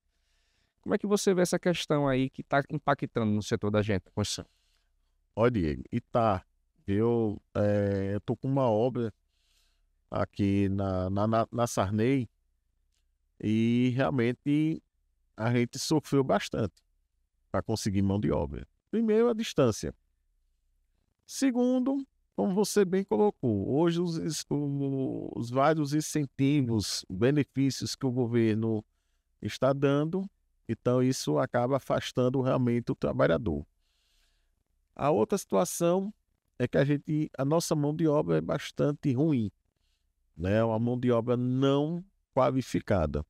Como é que você vê essa questão aí que está impactando no setor da gente, construção? Olha, Diego, eu tô com uma obra aqui na Sarney e realmente a gente sofreu bastante para conseguir mão de obra. Primeiro, a distância. Segundo, como você bem colocou, hoje os vários incentivos, benefícios que o governo está dando, então isso acaba afastando realmente o trabalhador. A outra situação é que a nossa mão de obra é bastante ruim, né? Uma mão de obra não qualificada.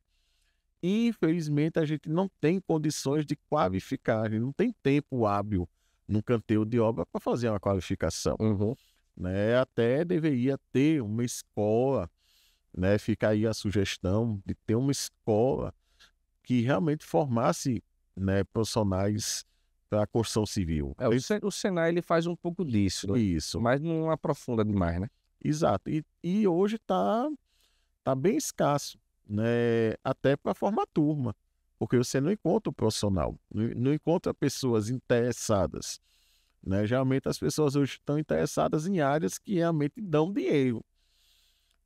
Infelizmente, a gente não tem condições de qualificar, a gente não tem tempo hábil no canteiro de obra para fazer uma qualificação. Né? Até deveria ter uma escola, né? Fica aí a sugestão de ter uma escola que realmente formasse, né, profissionais para a construção civil. O Senai ele faz um pouco disso, né? Isso. Mas não aprofunda demais, né? Exato. E hoje está bem escasso, né? Até para formar turma, porque você não encontra o profissional, não encontra pessoas interessadas, né? Geralmente as pessoas hoje estão interessadas em áreas que realmente dão dinheiro,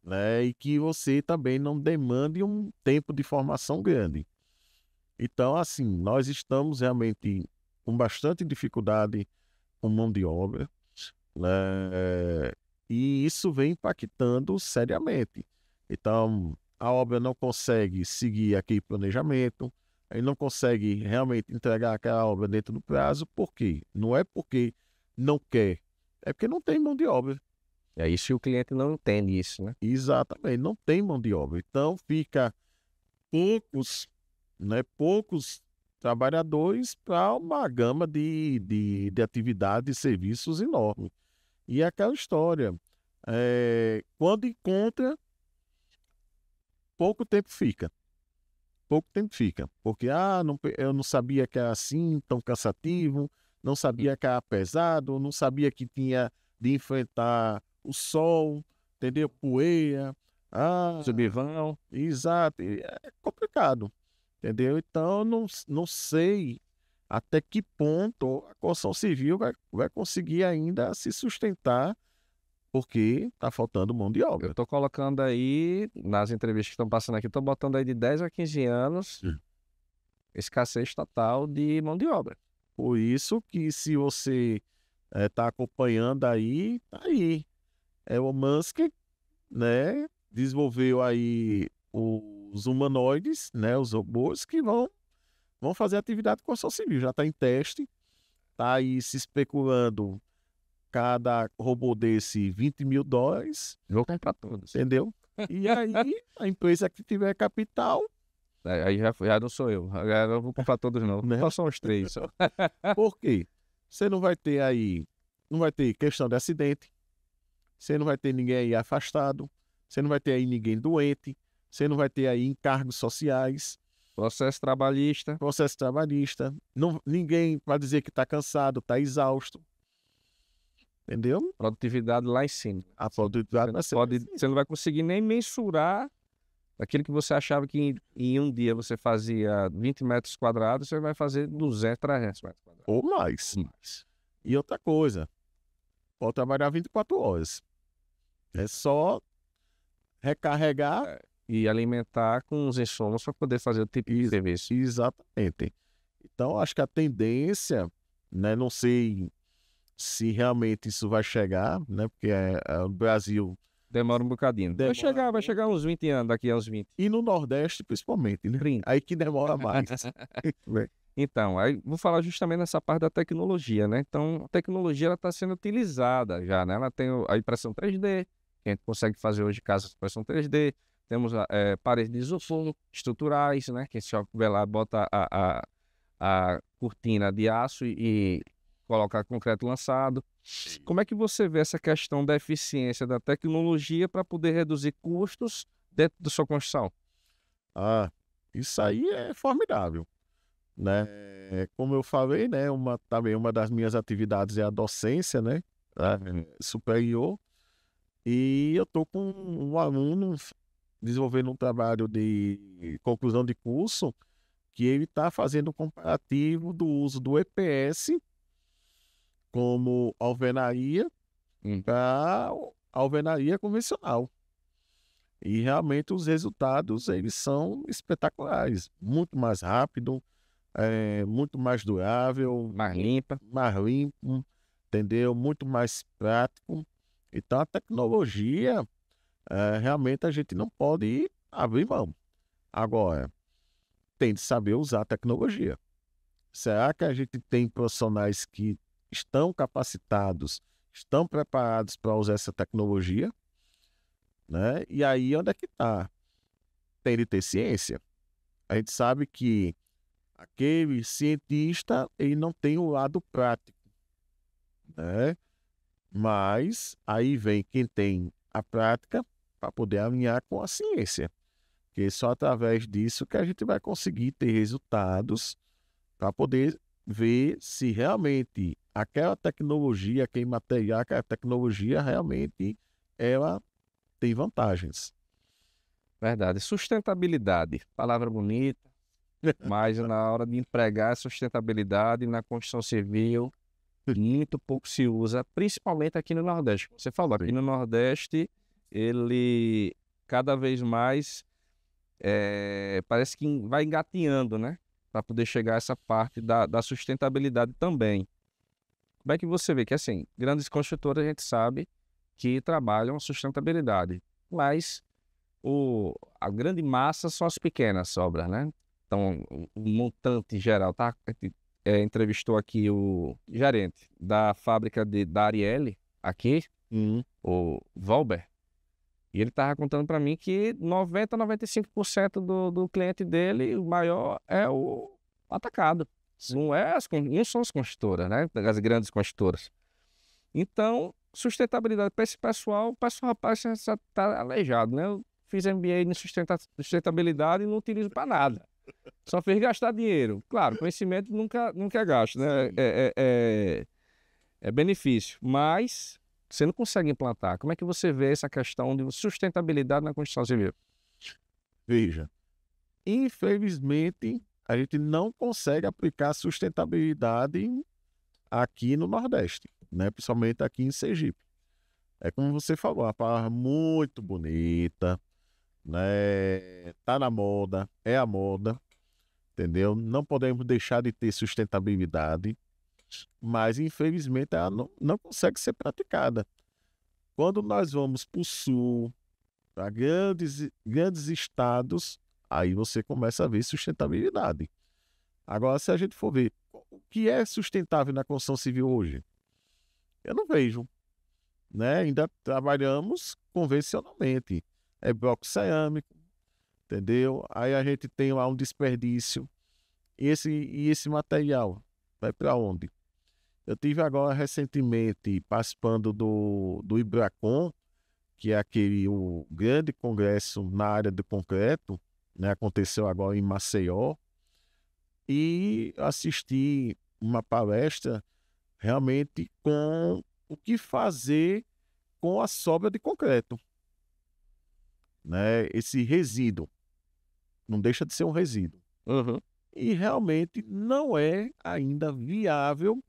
né? E que você também não demande um tempo de formação grande. Então, assim, nós estamos realmente com bastante dificuldade com mão de obra, né? E isso vem impactando seriamente. Então, a obra não consegue seguir aquele planejamento, aí não consegue realmente entregar aquela obra dentro do prazo. Por quê? Não é porque não quer, é porque não tem mão de obra. É isso, e o cliente não entende isso, né? Exatamente, não tem mão de obra. Então, fica poucos trabalhadores para uma gama de atividades e serviços enorme. E é aquela história, quando encontra, pouco tempo fica. Porque eu não sabia que era assim, tão cansativo, não sabia que era pesado, não sabia que tinha de enfrentar o sol, entendeu? Poeira, Subvão. exato, é complicado, entendeu? Então, não sei até que ponto a construção civil vai conseguir ainda se sustentar, porque está faltando mão de obra. Eu estou colocando aí, nas entrevistas que estão passando aqui, estou botando aí de 10 a 15 anos, escassez total de mão de obra. Por isso que se você está acompanhando aí, tá aí. O Musk, né, desenvolveu aí os humanoides, né, os robôs que vão fazer atividade de construção civil. Já está em teste, está aí se especulando cada robô desse $20 mil. Vou comprar todos. Entendeu? E aí, a empresa que tiver capital... Aí já não sou eu. Agora eu não vou comprar todos não. Né? Só são os 3. Só. Por quê? Você não vai ter aí... Não vai ter questão de acidente. Você não vai ter ninguém aí afastado. Você não vai ter aí ninguém doente. Você não vai ter aí encargos sociais. Processo trabalhista. Ninguém vai dizer que está cansado, está exausto. Entendeu? Produtividade lá em cima. A produtividade vai ser você não vai conseguir nem mensurar aquilo que você achava que em um dia você fazia 20 metros quadrados, você vai fazer 200, 300 metros quadrados. Ou mais. E outra coisa, pode trabalhar 24 horas. É só recarregar e alimentar com os insumos para poder fazer o tipo de serviço. Exatamente. Então, acho que a tendência, né, não sei se realmente isso vai chegar, né, porque o Brasil... Demora um bocadinho. Vai chegar uns 20 anos, daqui a uns 20. E no Nordeste, principalmente, né? 30. Aí que demora mais. Então, aí vou falar justamente nessa parte da tecnologia, né? Então, a tecnologia está sendo utilizada já, né? Ela tem a impressão 3D, que a gente consegue fazer hoje casas de impressão 3D, temos paredes de isopor estruturais, né? Que se vê lá, bota a cortina de aço e coloca concreto lançado. Como é que você vê essa questão da eficiência da tecnologia para poder reduzir custos dentro da sua construção? Isso aí é formidável, né? Como eu falei, né? Também uma das minhas atividades é a docência, né? Superior. E eu estou com um aluno desenvolvendo um trabalho de conclusão de curso que ele está fazendo um comparativo do uso do EPS como alvenaria para alvenaria convencional. E realmente os resultados eles são espetaculares. Muito mais rápido, muito mais durável, Mais limpo, entendeu? Muito mais prático. Então a tecnologia, realmente a gente não pode abrir mão. Agora, tem de saber usar a tecnologia. Será que a gente tem profissionais que estão capacitados, estão preparados para usar essa tecnologia? Né? E aí onde é que está? Tem de ter ciência. A gente sabe que aquele cientista ele não tem o lado prático, né? Mas aí vem quem tem a prática para poder alinhar com a ciência. Porque só através disso que a gente vai conseguir ter resultados para poder ver se realmente aquela tecnologia, aquele material, aquela tecnologia realmente ela tem vantagens. Verdade. Sustentabilidade, palavra bonita, mas na hora de empregar sustentabilidade na construção civil, muito pouco se usa, principalmente aqui no Nordeste. Como você falou, aqui no Nordeste, ele cada vez mais parece que vai engateando, né? Para poder chegar a essa parte da sustentabilidade também. Como é que você vê que, assim, grandes construtoras a gente sabe que trabalham a sustentabilidade, mas a grande massa são as pequenas obras, né? Então, o montante geral, tá? Entrevistou aqui o gerente da fábrica da Arielle, aqui, o Valber, e ele estava contando para mim que 90% a 95% do cliente dele, o maior é o atacado. Não são as construtoras, né? As grandes construtoras. Então, sustentabilidade para esse pessoal, o pessoal, rapaz, já está aleijado, né? Eu fiz MBA em sustentabilidade e não utilizo para nada. Só fez gastar dinheiro. Claro, conhecimento nunca é gasto, né? É benefício, mas você não consegue implantar. Como é que você vê essa questão de sustentabilidade na construção civil? Veja, infelizmente, a gente não consegue aplicar sustentabilidade aqui no Nordeste, né? Principalmente aqui em Sergipe. É como você falou, uma palavra muito bonita, né? Tá na moda, é a moda, entendeu? Não podemos deixar de ter sustentabilidade, mas infelizmente ela não consegue ser praticada. Quando nós vamos para o sul, para grandes estados, aí você começa a ver sustentabilidade. Agora, se a gente for ver o que é sustentável na construção civil hoje, eu não vejo, né? Ainda trabalhamos convencionalmente. É bloco cerâmico, entendeu? Aí a gente tem lá um desperdício. E esse material vai para onde? Eu tive agora recentemente participando do Ibracon, que é o grande congresso na área do concreto, né? Aconteceu agora em Maceió, e assisti uma palestra realmente com o que fazer com a sobra de concreto, né? Esse resíduo, não deixa de ser um resíduo. E realmente não é ainda viável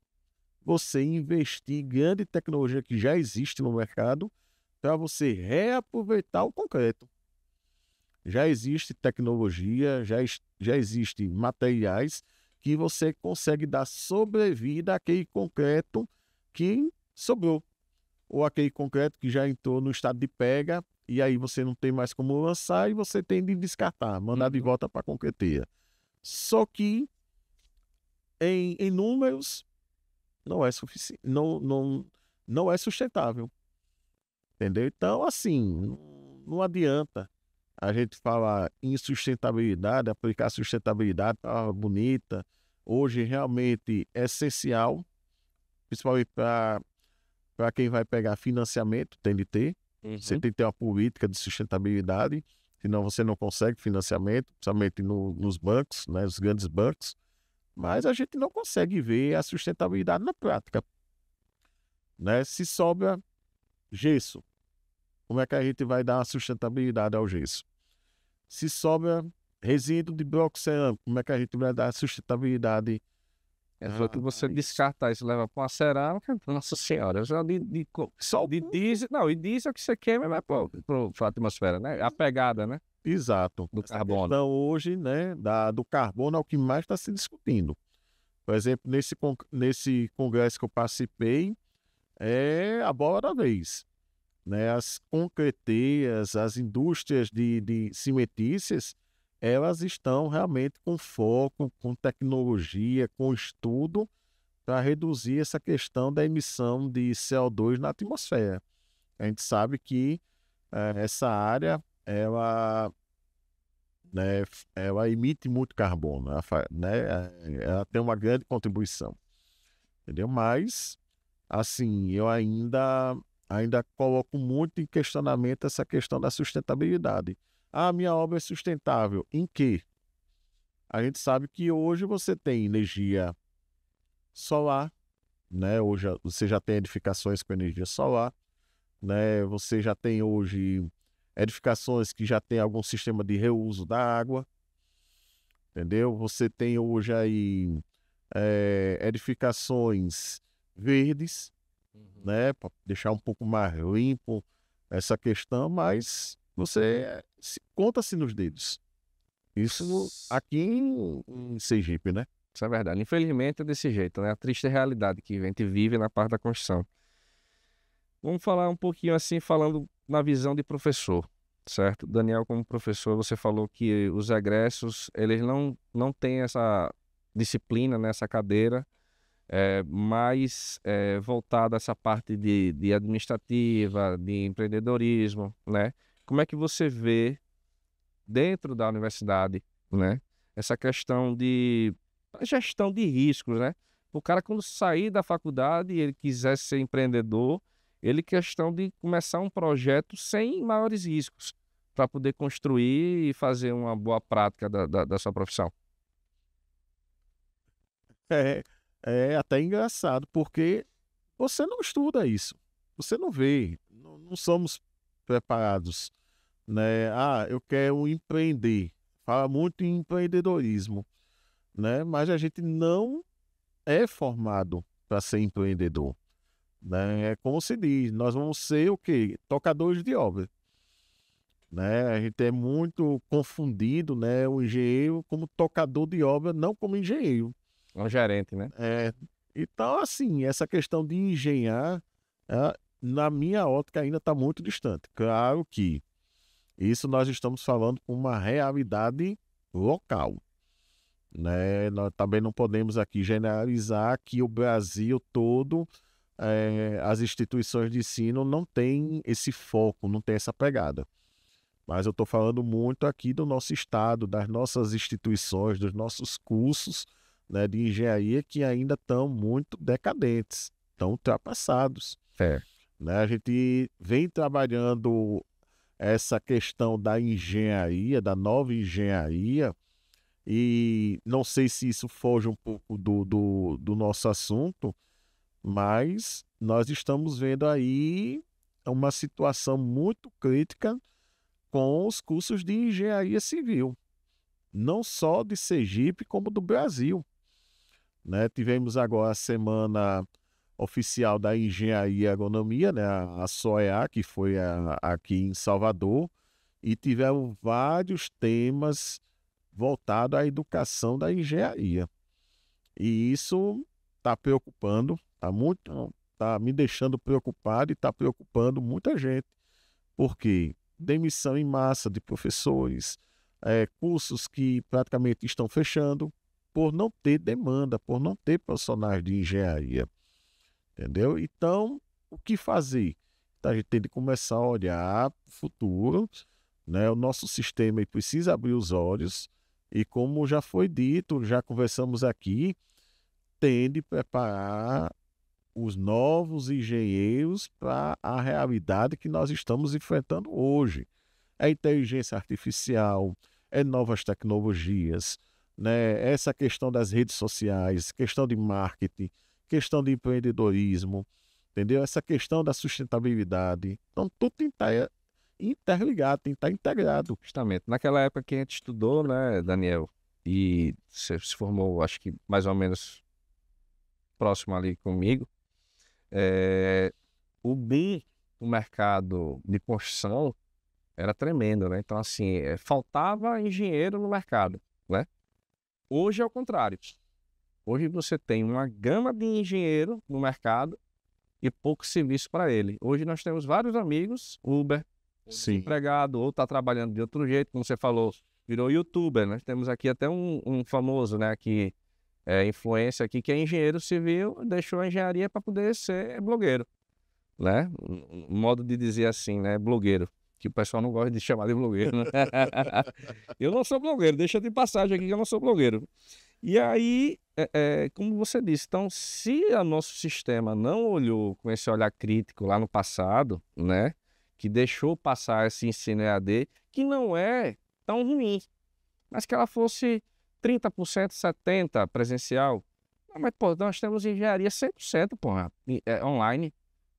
você investir em grande tecnologia que já existe no mercado para você reaproveitar o concreto. Já existe tecnologia, já existem materiais que você consegue dar sobrevida àquele concreto que sobrou, ou aquele concreto que já entrou no estado de pega, e aí você não tem mais como lançar e você tem de descartar, mandar de volta para a concreteira. Só que em números não é suficiente, não é sustentável. Entendeu? Então, assim, não adianta. a gente fala em sustentabilidade, aplicar sustentabilidade, palavra bonita, hoje realmente é essencial, principalmente para quem vai pegar financiamento, tem de ter. Você tem que ter uma política de sustentabilidade, senão você não consegue financiamento, principalmente nos bancos, né, os grandes bancos. Mas a gente não consegue ver a sustentabilidade na prática, né? Se sobra gesso, como é que a gente vai dar uma sustentabilidade ao gesso? Se sobra resíduo de bloco cerâmico, como é que a gente vai dar sustentabilidade? Só que você descartar isso, leva para uma cerâmica, nossa senhora, só de diesel, não, e diesel que você queima vai para a atmosfera, né? A pegada, né? Exato. Do Essa carbono. questão hoje, né, do carbono é o que mais está se discutindo. Por exemplo, nesse congresso que eu participei, é a bola da vez, né? As concreteiras, as indústrias de cimentícias, elas estão realmente com foco, com tecnologia, com estudo para reduzir essa questão da emissão de CO2 na atmosfera. A gente sabe que essa área, ela emite muito carbono, ela tem uma grande contribuição, entendeu? Mas, assim, eu ainda coloco muito em questionamento essa questão da sustentabilidade. Ah, minha obra é sustentável. Em quê? A gente sabe que hoje você tem energia solar, né? Hoje você já tem edificações com energia solar, né? Você já tem hoje edificações que já tem algum sistema de reuso da água, entendeu? Você tem hoje aí edificações verdes, né? Para deixar um pouco mais limpo essa questão, mas você conta-se nos dedos. Isso aqui em Sergipe, né? Isso é verdade. Infelizmente é desse jeito, né? A triste realidade que a gente vive na parte da construção. Vamos falar um pouquinho assim, falando na visão de professor, certo? Daniel, como professor, você falou que os egressos, eles não têm essa disciplina nessa cadeira, mais voltada a essa parte de administrativa, de empreendedorismo, né? Como é que você vê dentro da universidade, né, essa questão de gestão de riscos, né? O cara, quando sair da faculdade e ele quiser ser empreendedor, ele questão de começar um projeto sem maiores riscos, para poder construir e fazer uma boa prática da sua profissão. É até engraçado, porque você não estuda isso, você não vê, não somos preparados, né? Ah, eu quero empreender, fala muito em empreendedorismo, né? Mas a gente não é formado para ser empreendedor, né? É como se diz, nós vamos ser o quê? Tocadores de obra, né? A gente é muito confundido, né? O engenheiro como tocador de obra, não como engenheiro. É um gerente, né? Então, assim, essa questão de engenhar, na minha ótica, ainda está muito distante. Claro que isso nós estamos falando com uma realidade local, né? Nós também não podemos aqui generalizar que o Brasil todo, as instituições de ensino não têm esse foco, não tem essa pegada. Mas eu estou falando muito aqui do nosso estado, das nossas instituições, dos nossos cursos, né, de engenharia que ainda estão muito decadentes, estão ultrapassados. Né? A gente vem trabalhando essa questão da engenharia, da nova engenharia, e não sei se isso foge um pouco do nosso assunto, mas nós estamos vendo aí uma situação muito crítica com os cursos de engenharia civil, não só de Sergipe, como do Brasil. Né? Tivemos agora a semana oficial da Engenharia e Agronomia, né? A SOEA, que foi aqui em Salvador, e tivemos vários temas voltados à educação da engenharia. E isso está preocupando, está me deixando preocupado e está preocupando muita gente. Por quê? Demissão em massa de professores, cursos que praticamente estão fechando, por não ter demanda, por não ter profissionais de engenharia, entendeu? Então, o que fazer? Então, a gente tem que começar a olhar para o futuro, né? O nosso sistema ele precisa abrir os olhos e, como já foi dito, já conversamos aqui, tem de preparar os novos engenheiros para a realidade que nós estamos enfrentando hoje. É inteligência artificial, é novas tecnologias, né? Essa questão das redes sociais, questão de marketing, questão de empreendedorismo, entendeu? Essa questão da sustentabilidade. Então, tudo tem que estar interligado, tem que estar integrado. Justamente. Naquela época que a gente estudou, né, Daniel, e você se formou, acho que mais ou menos próximo ali comigo, o boom do mercado de construção era tremendo, né? Então, assim, faltava engenheiro no mercado, né? Hoje é o contrário. Hoje você tem uma gama de engenheiro no mercado e pouco serviço para ele. Hoje nós temos vários amigos, Uber, Sim. empregado, ou está trabalhando de outro jeito, como você falou, virou youtuber. Nós temos aqui até um famoso, né, que é influência aqui, que é engenheiro civil, deixou a engenharia para poder ser blogueiro, né? Um modo de dizer assim, né, blogueiro, que o pessoal não gosta de chamar de blogueiro, né? Eu não sou blogueiro, deixa de passagem aqui que eu não sou blogueiro. E aí, como você disse, então, se o nosso sistema não olhou com esse olhar crítico lá no passado, né, que deixou passar esse ensino EAD, que não é tão ruim, mas que ela fosse 30%, 70% presencial. Não, mas, pô, nós temos engenharia 100%, porra, online,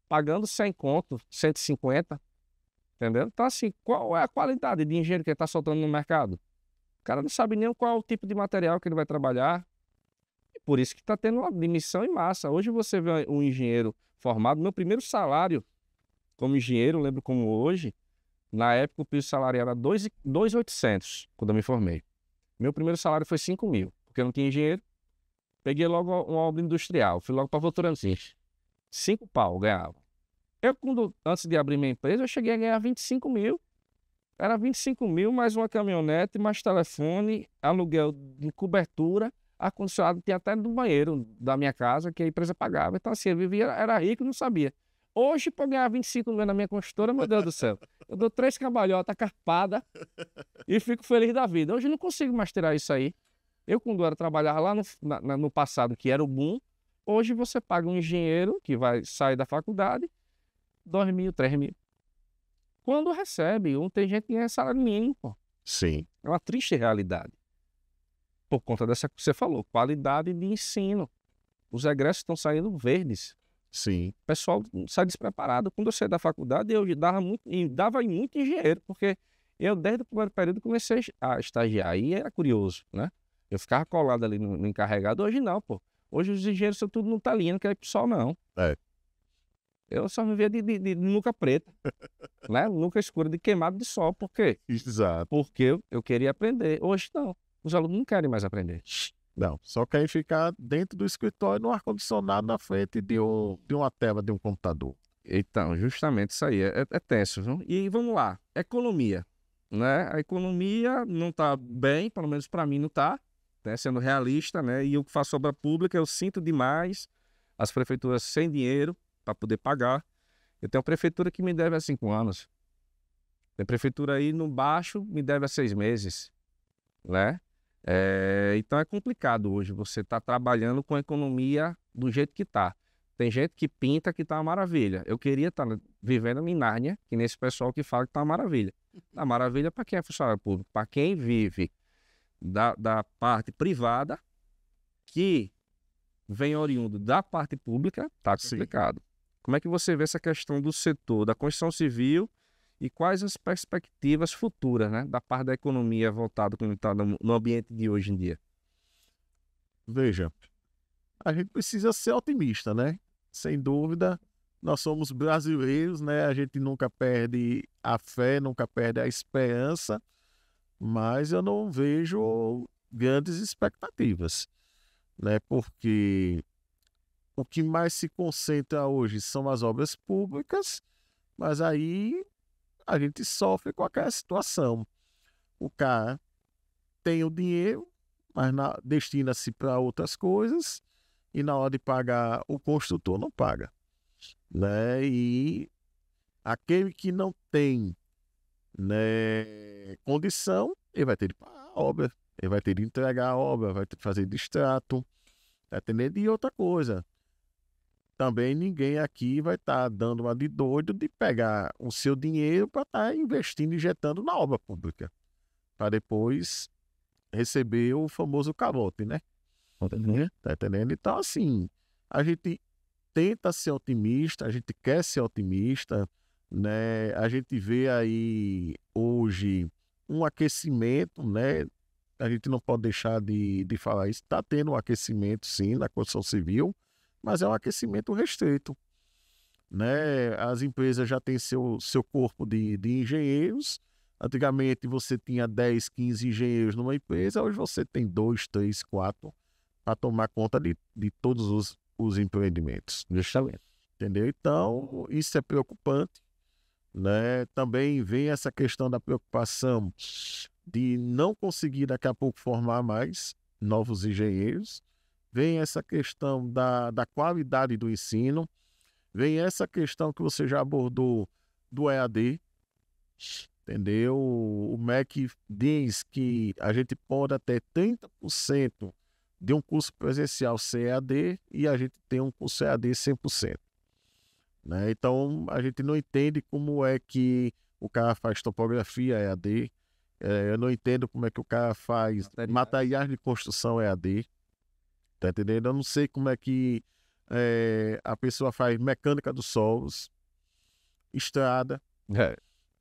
pagando 100 conto, 150, entendeu? Então, assim, qual é a qualidade de engenheiro que ele está soltando no mercado? O cara não sabe nem qual é o tipo de material que ele vai trabalhar. E por isso que está tendo uma demissão em massa. Hoje você vê um engenheiro formado. Meu primeiro salário como engenheiro, lembro como hoje, na época o piso salarial era 2.800 quando eu me formei. Meu primeiro salário foi 5 mil, porque eu não tinha engenheiro. Peguei logo uma obra industrial, fui logo para Votorantim. 5 pau eu ganhava. Antes de abrir minha empresa, eu cheguei a ganhar 25 mil. Era 25 mil, mais uma caminhonete, mais telefone, aluguel de cobertura, ar-condicionado tinha até no banheiro da minha casa, que a empresa pagava. Então, assim, eu vivia, era rico e não sabia. Hoje, para ganhar 25 mil na minha construtora, meu Deus do céu, eu dou 3 cambalhotas carpadas e fico feliz da vida. Hoje eu não consigo mais tirar isso aí. Eu, quando era trabalhar lá no passado, que era o boom, hoje você paga um engenheiro que vai sair da faculdade, 2 mil, 3 mil. Quando recebe, tem gente que ganha salário mínimo, pô. Sim. É uma triste realidade. Por conta dessa que você falou, qualidade de ensino. Os egressos estão saindo verdes. Sim. O pessoal sai despreparado. Quando eu saí da faculdade, eu dava muito engenheiro, porque eu, desde o primeiro período, comecei a estagiar. E era curioso, né? Eu ficava colado ali no encarregado. Hoje não, pô. Hoje os engenheiros são tudo no talinho, não quer ir pro sol, não. Eu só me via de nuca preta, né? Nuca escura, de queimado de sol. Por quê? Exato. Porque eu queria aprender. Hoje não. Os alunos não querem mais aprender. Não, só querem ficar dentro do escritório no ar-condicionado na frente de uma tela de um computador. Então, justamente isso aí. É tenso, viu? E vamos lá. Economia, né? A economia não está bem, pelo menos para mim não está, né? Sendo realista, né? E eu que faço obra pública, eu sinto demais as prefeituras sem dinheiro para poder pagar. Eu tenho prefeitura que me deve há 5 anos. Tem prefeitura aí no baixo, me deve há 6 meses, né? Então é complicado hoje você estar trabalhando com a economia do jeito que está. Tem gente que pinta que está uma maravilha. Eu queria estar vivendo em Nárnia, que nesse pessoal que fala que está uma maravilha. Tá maravilha para quem é funcionário público, para quem vive da parte privada, que vem oriundo da parte pública, tá complicado. Sim. Como é que você vê essa questão do setor da construção civil e quais as perspectivas futuras, né, da parte da economia voltada como está no ambiente de hoje em dia? Veja, a gente precisa ser otimista, né? Sem dúvida, nós somos brasileiros, né? A gente nunca perde a fé, nunca perde a esperança, mas eu não vejo grandes expectativas, né? Porque o que mais se concentra hoje são as obras públicas, mas aí a gente sofre com aquela situação. O cara tem o dinheiro, mas destina-se para outras coisas, e na hora de pagar, o construtor não paga, né? E aquele que não tem né, condição, ele vai ter de pagar a obra, ele vai ter de entregar a obra, vai ter de fazer distrato, tá entendendo? E outra coisa, também ninguém aqui vai estar dando uma de doido de pegar o seu dinheiro para estar investindo, injetando na obra pública, para depois receber o famoso calote, né? Tá entendendo? Então, assim, a gente tenta ser otimista, a gente quer ser otimista, né? A gente vê aí hoje um aquecimento, né? A gente não pode deixar de falar isso. Está tendo um aquecimento, sim, na construção civil, mas é um aquecimento restrito, né? As empresas já têm seu corpo de engenheiros. Antigamente você tinha 10, 15 engenheiros numa empresa, hoje você tem 2, 3, 4 para tomar conta de todos os empreendimentos. Justamente. Entendeu? Então, isso é preocupante, né? Também vem essa questão da preocupação de não conseguir daqui a pouco formar mais novos engenheiros. Vem essa questão da qualidade do ensino. Vem essa questão que você já abordou do EAD. Entendeu? O MEC diz que a gente pode até 30% de um curso presencial ser EAD e a gente tem um curso EAD 100%. Né? Então, a gente não entende como é que o cara faz topografia EAD, eu não entendo como é que o cara faz materiais de construção EAD, tá entendendo? Eu não sei como é que a pessoa faz mecânica dos solos, estrada,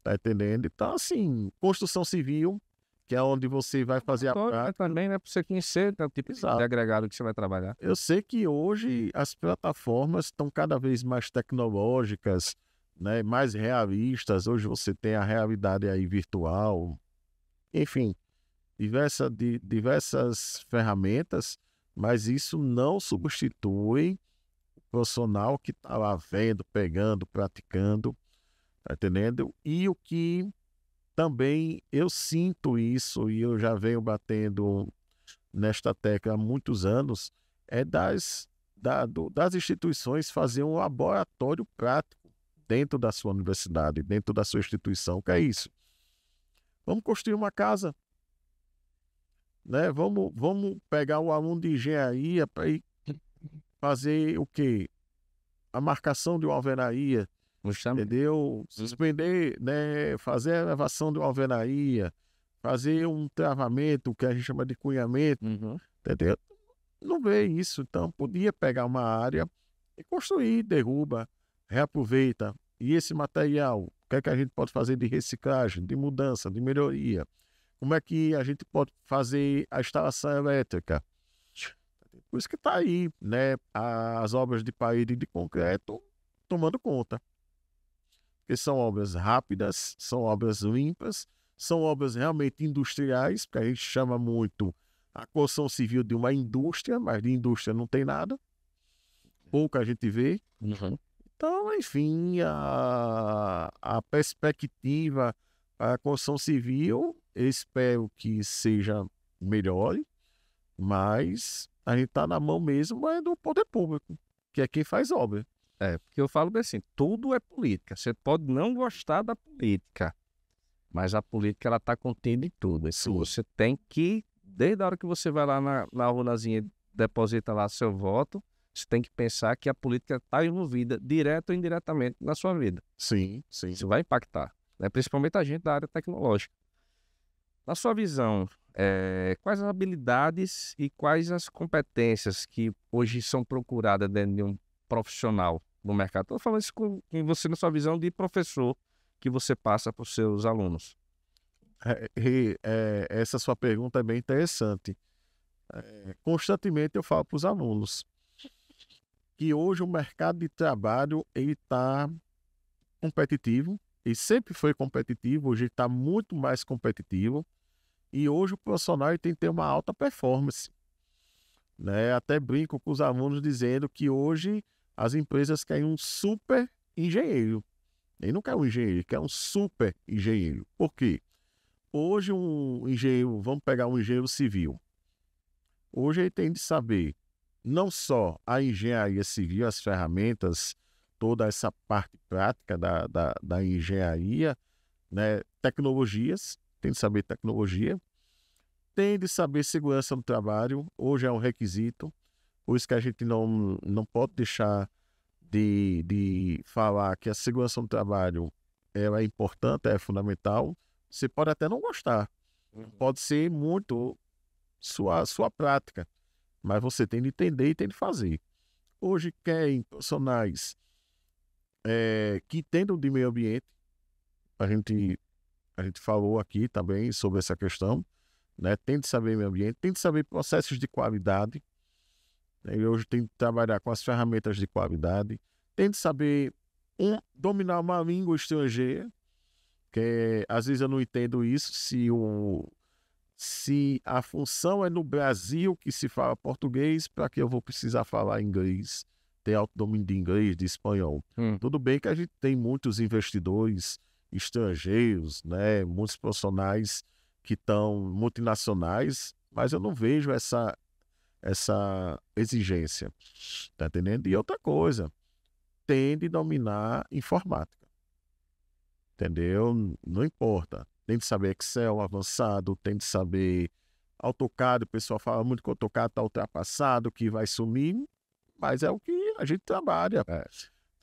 tá entendendo? Então, assim, construção civil, que é onde você vai fazer a prática. Também, né? Para você conhecer o tipo de agregado que você vai trabalhar. Eu sei que hoje as plataformas estão cada vez mais tecnológicas, né? Mais realistas. Hoje você tem a realidade aí virtual. Enfim, diversas ferramentas, mas isso não substitui o profissional que está lá vendo, pegando, praticando, tá entendendo? E o que também eu sinto isso, e eu já venho batendo nesta tecla há muitos anos, é das instituições fazer um laboratório prático dentro da sua universidade, dentro da sua instituição. O que é isso? Vamos construir uma casa, né? Vamos pegar o aluno de engenharia para ir fazer o quê? A marcação de uma alvenaria, entendeu? Suspender, né? Fazer a elevação de uma alvenaria, fazer um travamento, que a gente chama de cunhamento, entendeu? Não vê isso, então podia pegar uma área e construir, derruba, reaproveita. E esse material, o que é que a gente pode fazer de reciclagem, de mudança, de melhoria? Como é que a gente pode fazer a instalação elétrica? Por isso que está aí, né, as obras de parede de concreto tomando conta. Porque são obras rápidas, são obras limpas, são obras realmente industriais, porque a gente chama muito a construção civil de uma indústria, mas de indústria não tem nada. Pouco a gente vê. Então, enfim, a perspectiva para a construção civil, eu espero que seja melhor, mas a gente está na mão mesmo do poder público, que é quem faz obra. Porque eu falo bem assim, tudo é política. Você pode não gostar da política, mas a política ela está contida em tudo. Então, você tem que, desde a hora que você vai lá na urnazinha e deposita lá seu voto, você tem que pensar que a política está envolvida, direto ou indiretamente, na sua vida. Sim. Isso vai impactar, né? Principalmente a gente da área tecnológica. Na sua visão, quais as habilidades e quais as competências que hoje são procuradas dentro de um profissional no mercado? Estou falando isso com você na sua visão de professor que você passa para os seus alunos. Essa sua pergunta é bem interessante. Constantemente eu falo para os alunos que hoje o mercado de trabalho está competitivo, ele sempre foi competitivo, hoje está muito mais competitivo, e hoje o profissional ele tem que ter uma alta performance, né? Até brinco com os alunos dizendo que hoje as empresas querem um super engenheiro. Ele não quer um engenheiro, ele quer um super engenheiro. Por quê? Hoje um engenheiro, vamos pegar um engenheiro civil. Hoje ele tem de saber não só a engenharia civil, as ferramentas, toda essa parte prática da engenharia, né, tecnologias, tem de saber tecnologia, tem de saber segurança no trabalho, hoje é um requisito, por isso que a gente não pode deixar de falar que a segurança no trabalho ela é importante, é fundamental. Você pode até não gostar, pode ser muito sua prática, mas você tem de entender e tem de fazer. Hoje querem profissionais que entendam de meio ambiente, a gente falou aqui também sobre essa questão, né? Tem de saber meio ambiente, tem de saber processos de qualidade, né? E hoje tem de trabalhar com as ferramentas de qualidade, tem de saber dominar uma língua estrangeira, que às vezes eu não entendo isso, se a função é no Brasil que se fala português, para que eu vou precisar falar inglês, ter autodomínio de inglês, de espanhol. Tudo bem que a gente tem muitos investidores estrangeiros, né, muitos profissionais que estão multinacionais, mas eu não vejo essa exigência, tá entendendo? E outra coisa, tem de dominar informática, entendeu? Não importa, tem de saber Excel avançado, tem de saber AutoCAD, o pessoal fala muito que o AutoCAD está ultrapassado, que vai sumir, mas é o que a gente trabalha, tá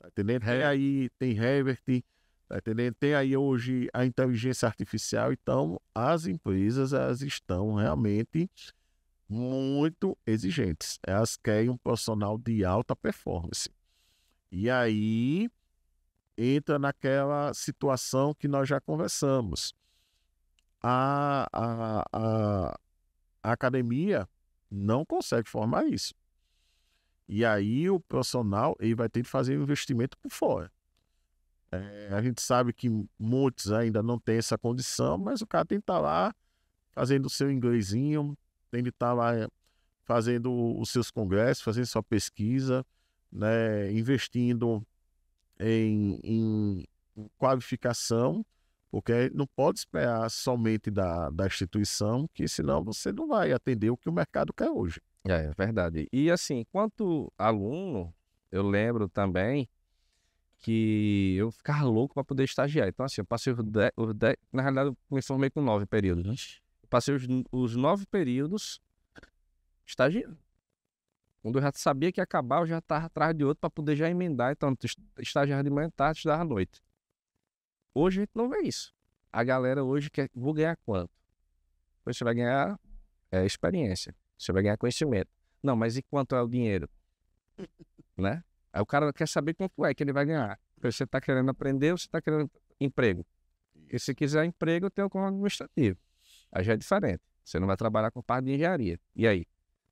entendendo? Tem Revit, tá entendendo? Tem aí hoje a inteligência artificial, então as empresas elas estão realmente muito exigentes. Elas querem um profissional de alta performance. E aí entra naquela situação que nós já conversamos. A academia não consegue formar isso. E aí o profissional ele vai ter que fazer um investimento por fora. A gente sabe que muitos ainda não têm essa condição, mas o cara tem que estar lá fazendo o seu inglesinho, tem que estar lá fazendo os seus congressos, fazendo sua pesquisa, né, investindo em qualificação, porque não pode esperar somente da instituição, que senão você não vai atender o que o mercado quer hoje. É verdade. E assim, enquanto aluno, eu lembro também que eu ficava louco para poder estagiar. Então, assim, eu passei na realidade, eu me formei com 9 períodos, né? Eu passei os 9 períodos estagiando. Quando eu já sabia que ia acabar, eu já estava atrás de outro para poder já emendar. Então, estagiava de manhã, tarde, estudava à noite. Hoje a gente não vê isso. A galera hoje quer, vou ganhar quanto? Você vai ganhar experiência. Você vai ganhar conhecimento. Não, mas e quanto é o dinheiro? Né? Aí o cara quer saber quanto é que ele vai ganhar. Você está querendo aprender ou você está querendo emprego? E se quiser emprego, eu tenho como administrativo. Aí já é diferente. Você não vai trabalhar com parte de engenharia. E aí?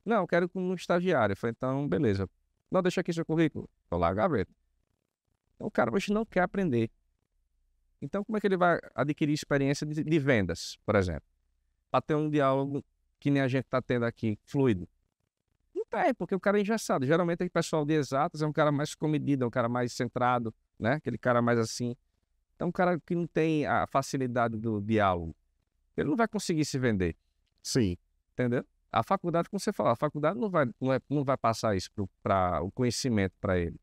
Não, eu quero como estagiário. Eu falei, então, beleza. Não, deixa aqui seu currículo. Estou lá, a gaveta. Então o cara hoje não quer aprender. Então como é que ele vai adquirir experiência de vendas, por exemplo? Para ter um diálogo que nem a gente está tendo aqui, fluido. Não tem, porque o cara é engessado. Geralmente o pessoal de exatas é um cara mais comedido, é um cara mais centrado, né? Aquele cara mais assim. Então um cara que não tem a facilidade do diálogo, ele não vai conseguir se vender. Sim. Entendeu? A faculdade, como você falou, a faculdade não vai passar isso para o conhecimento para ele.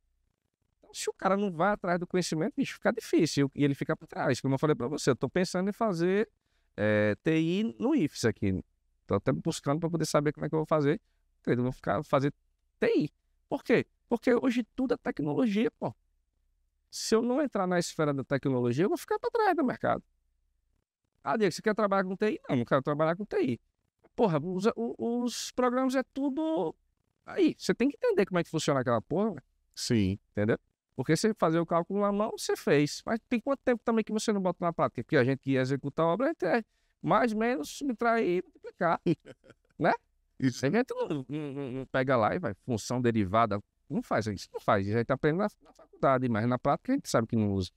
Então, se o cara não vai atrás do conhecimento, bicho, fica difícil e ele fica para trás. Como eu falei para você, eu estou pensando em fazer TI no IFES aqui. Estou até buscando para poder saber como é que eu vou fazer. Eu vou fazer TI. Por quê? Porque hoje tudo é tecnologia, pô. Se eu não entrar na esfera da tecnologia, eu vou ficar para trás do mercado. Ah, Diego, você quer trabalhar com TI? Não quero trabalhar com TI. Porra, os programas é tudo... Aí, você tem que entender como é que funciona aquela porra, né? Sim. Entendeu? Porque você fazer o cálculo na mão, você fez. Mas tem quanto tempo também que você não bota na prática? Porque a gente que ia executar a obra, a gente é mais ou menos subtrair e multiplicar. Né? Isso. A gente não pega lá e vai, função derivada, não faz isso, não faz. A gente aprende na faculdade, mas na prática a gente sabe que não usa.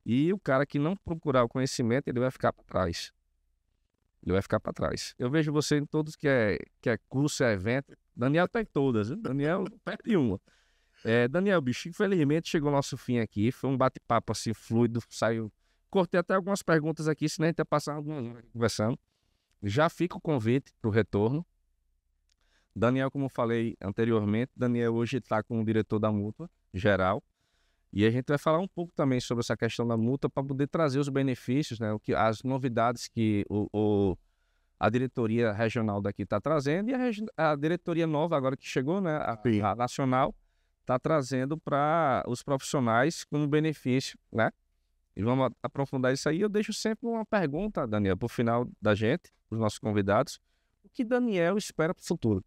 E o cara que não procurar o conhecimento, ele vai ficar para trás. Ele vai ficar para trás. Eu vejo você em todos que é curso, é evento. Daniel tá em todas, viu? Daniel não perde uma. Daniel, bicho, infelizmente chegou o nosso fim aqui. Foi um bate-papo assim, fluido, saiu. Cortei até algumas perguntas aqui, senão a gente ia passar algumas horas conversando. Já fica o convite para o retorno. Daniel, como eu falei anteriormente, Daniel hoje está como diretor da Mútua geral. E a gente vai falar um pouco também sobre essa questão da multa para poder trazer os benefícios, né? As novidades que a diretoria regional daqui está trazendo e a diretoria nova agora que chegou, né? A nacional está trazendo para os profissionais como benefício, né? E vamos aprofundar isso aí. Eu deixo sempre uma pergunta, Daniel, para o final da gente, os nossos convidados. O que Daniel espera para o futuro?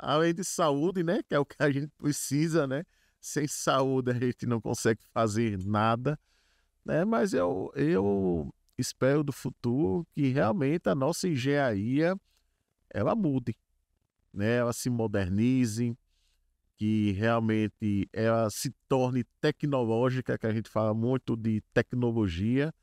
Além de saúde, né? Que é o que a gente precisa, né? Sem saúde a gente não consegue fazer nada, né? Mas eu espero do futuro que realmente a nossa engenharia ela mude, né? Ela se modernize, que realmente ela se torne tecnológica, que a gente fala muito de tecnologia,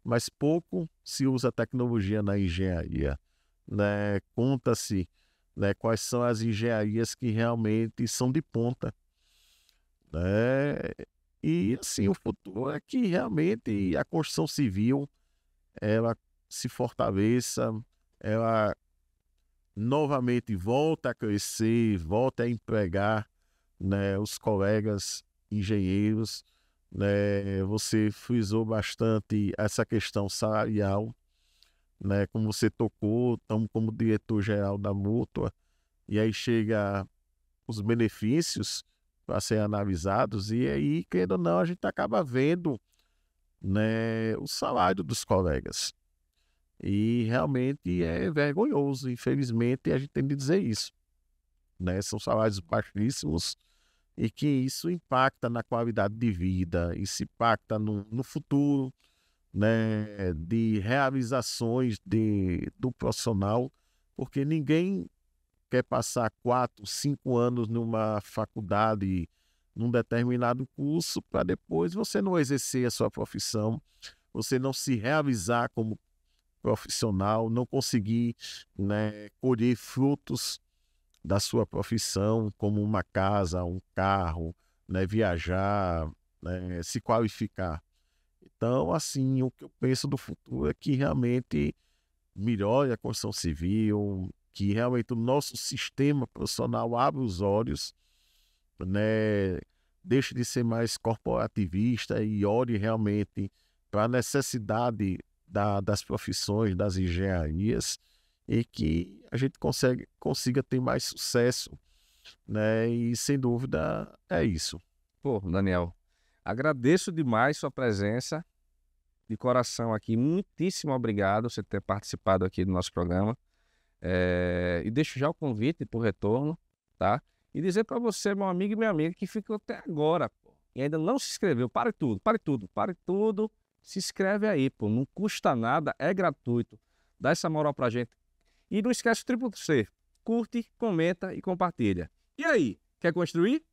mas pouco se usa tecnologia na engenharia, né? Conta-se, né, quais são as engenharias que realmente são de ponta, né? E assim, o futuro é que realmente a construção civil ela se fortaleça, ela novamente volta a crescer, volta a empregar, né, os colegas engenheiros, né? Você frisou bastante essa questão salarial, né? Como você tocou, estamos como diretor-geral da Mútua, e aí chega os benefícios para serem analisados, e aí, querendo ou não, a gente acaba vendo, né, o salário dos colegas. E realmente é vergonhoso, infelizmente, a gente tem de dizer isso, né? São salários baixíssimos e que isso impacta na qualidade de vida, isso impacta no futuro, né, de realizações do profissional, porque ninguém quer passar 4, 5 anos numa faculdade, num determinado curso, para depois você não exercer a sua profissão, você não se realizar como profissional, não conseguir, né, colher frutos da sua profissão, como uma casa, um carro, né, viajar, né, se qualificar. Então, assim, o que eu penso do futuro é que realmente melhore a construção civil, que realmente o nosso sistema profissional abra os olhos, né, deixe de ser mais corporativista e olhe realmente para a necessidade das profissões, das engenharias, e que a gente consiga ter mais sucesso, né? E sem dúvida é isso. Pô, Daniel, agradeço demais sua presença de coração aqui. Muitíssimo obrigado por você ter participado aqui do nosso programa. E deixo já o convite para o retorno, tá? E dizer para você, meu amigo e minha amiga, que ficou até agora, pô, e ainda não se inscreveu, pare tudo, se inscreve aí, pô, não custa nada, é gratuito, dá essa moral pra gente. E não esquece o triplo C, curte, comenta e compartilha. E aí, quer construir?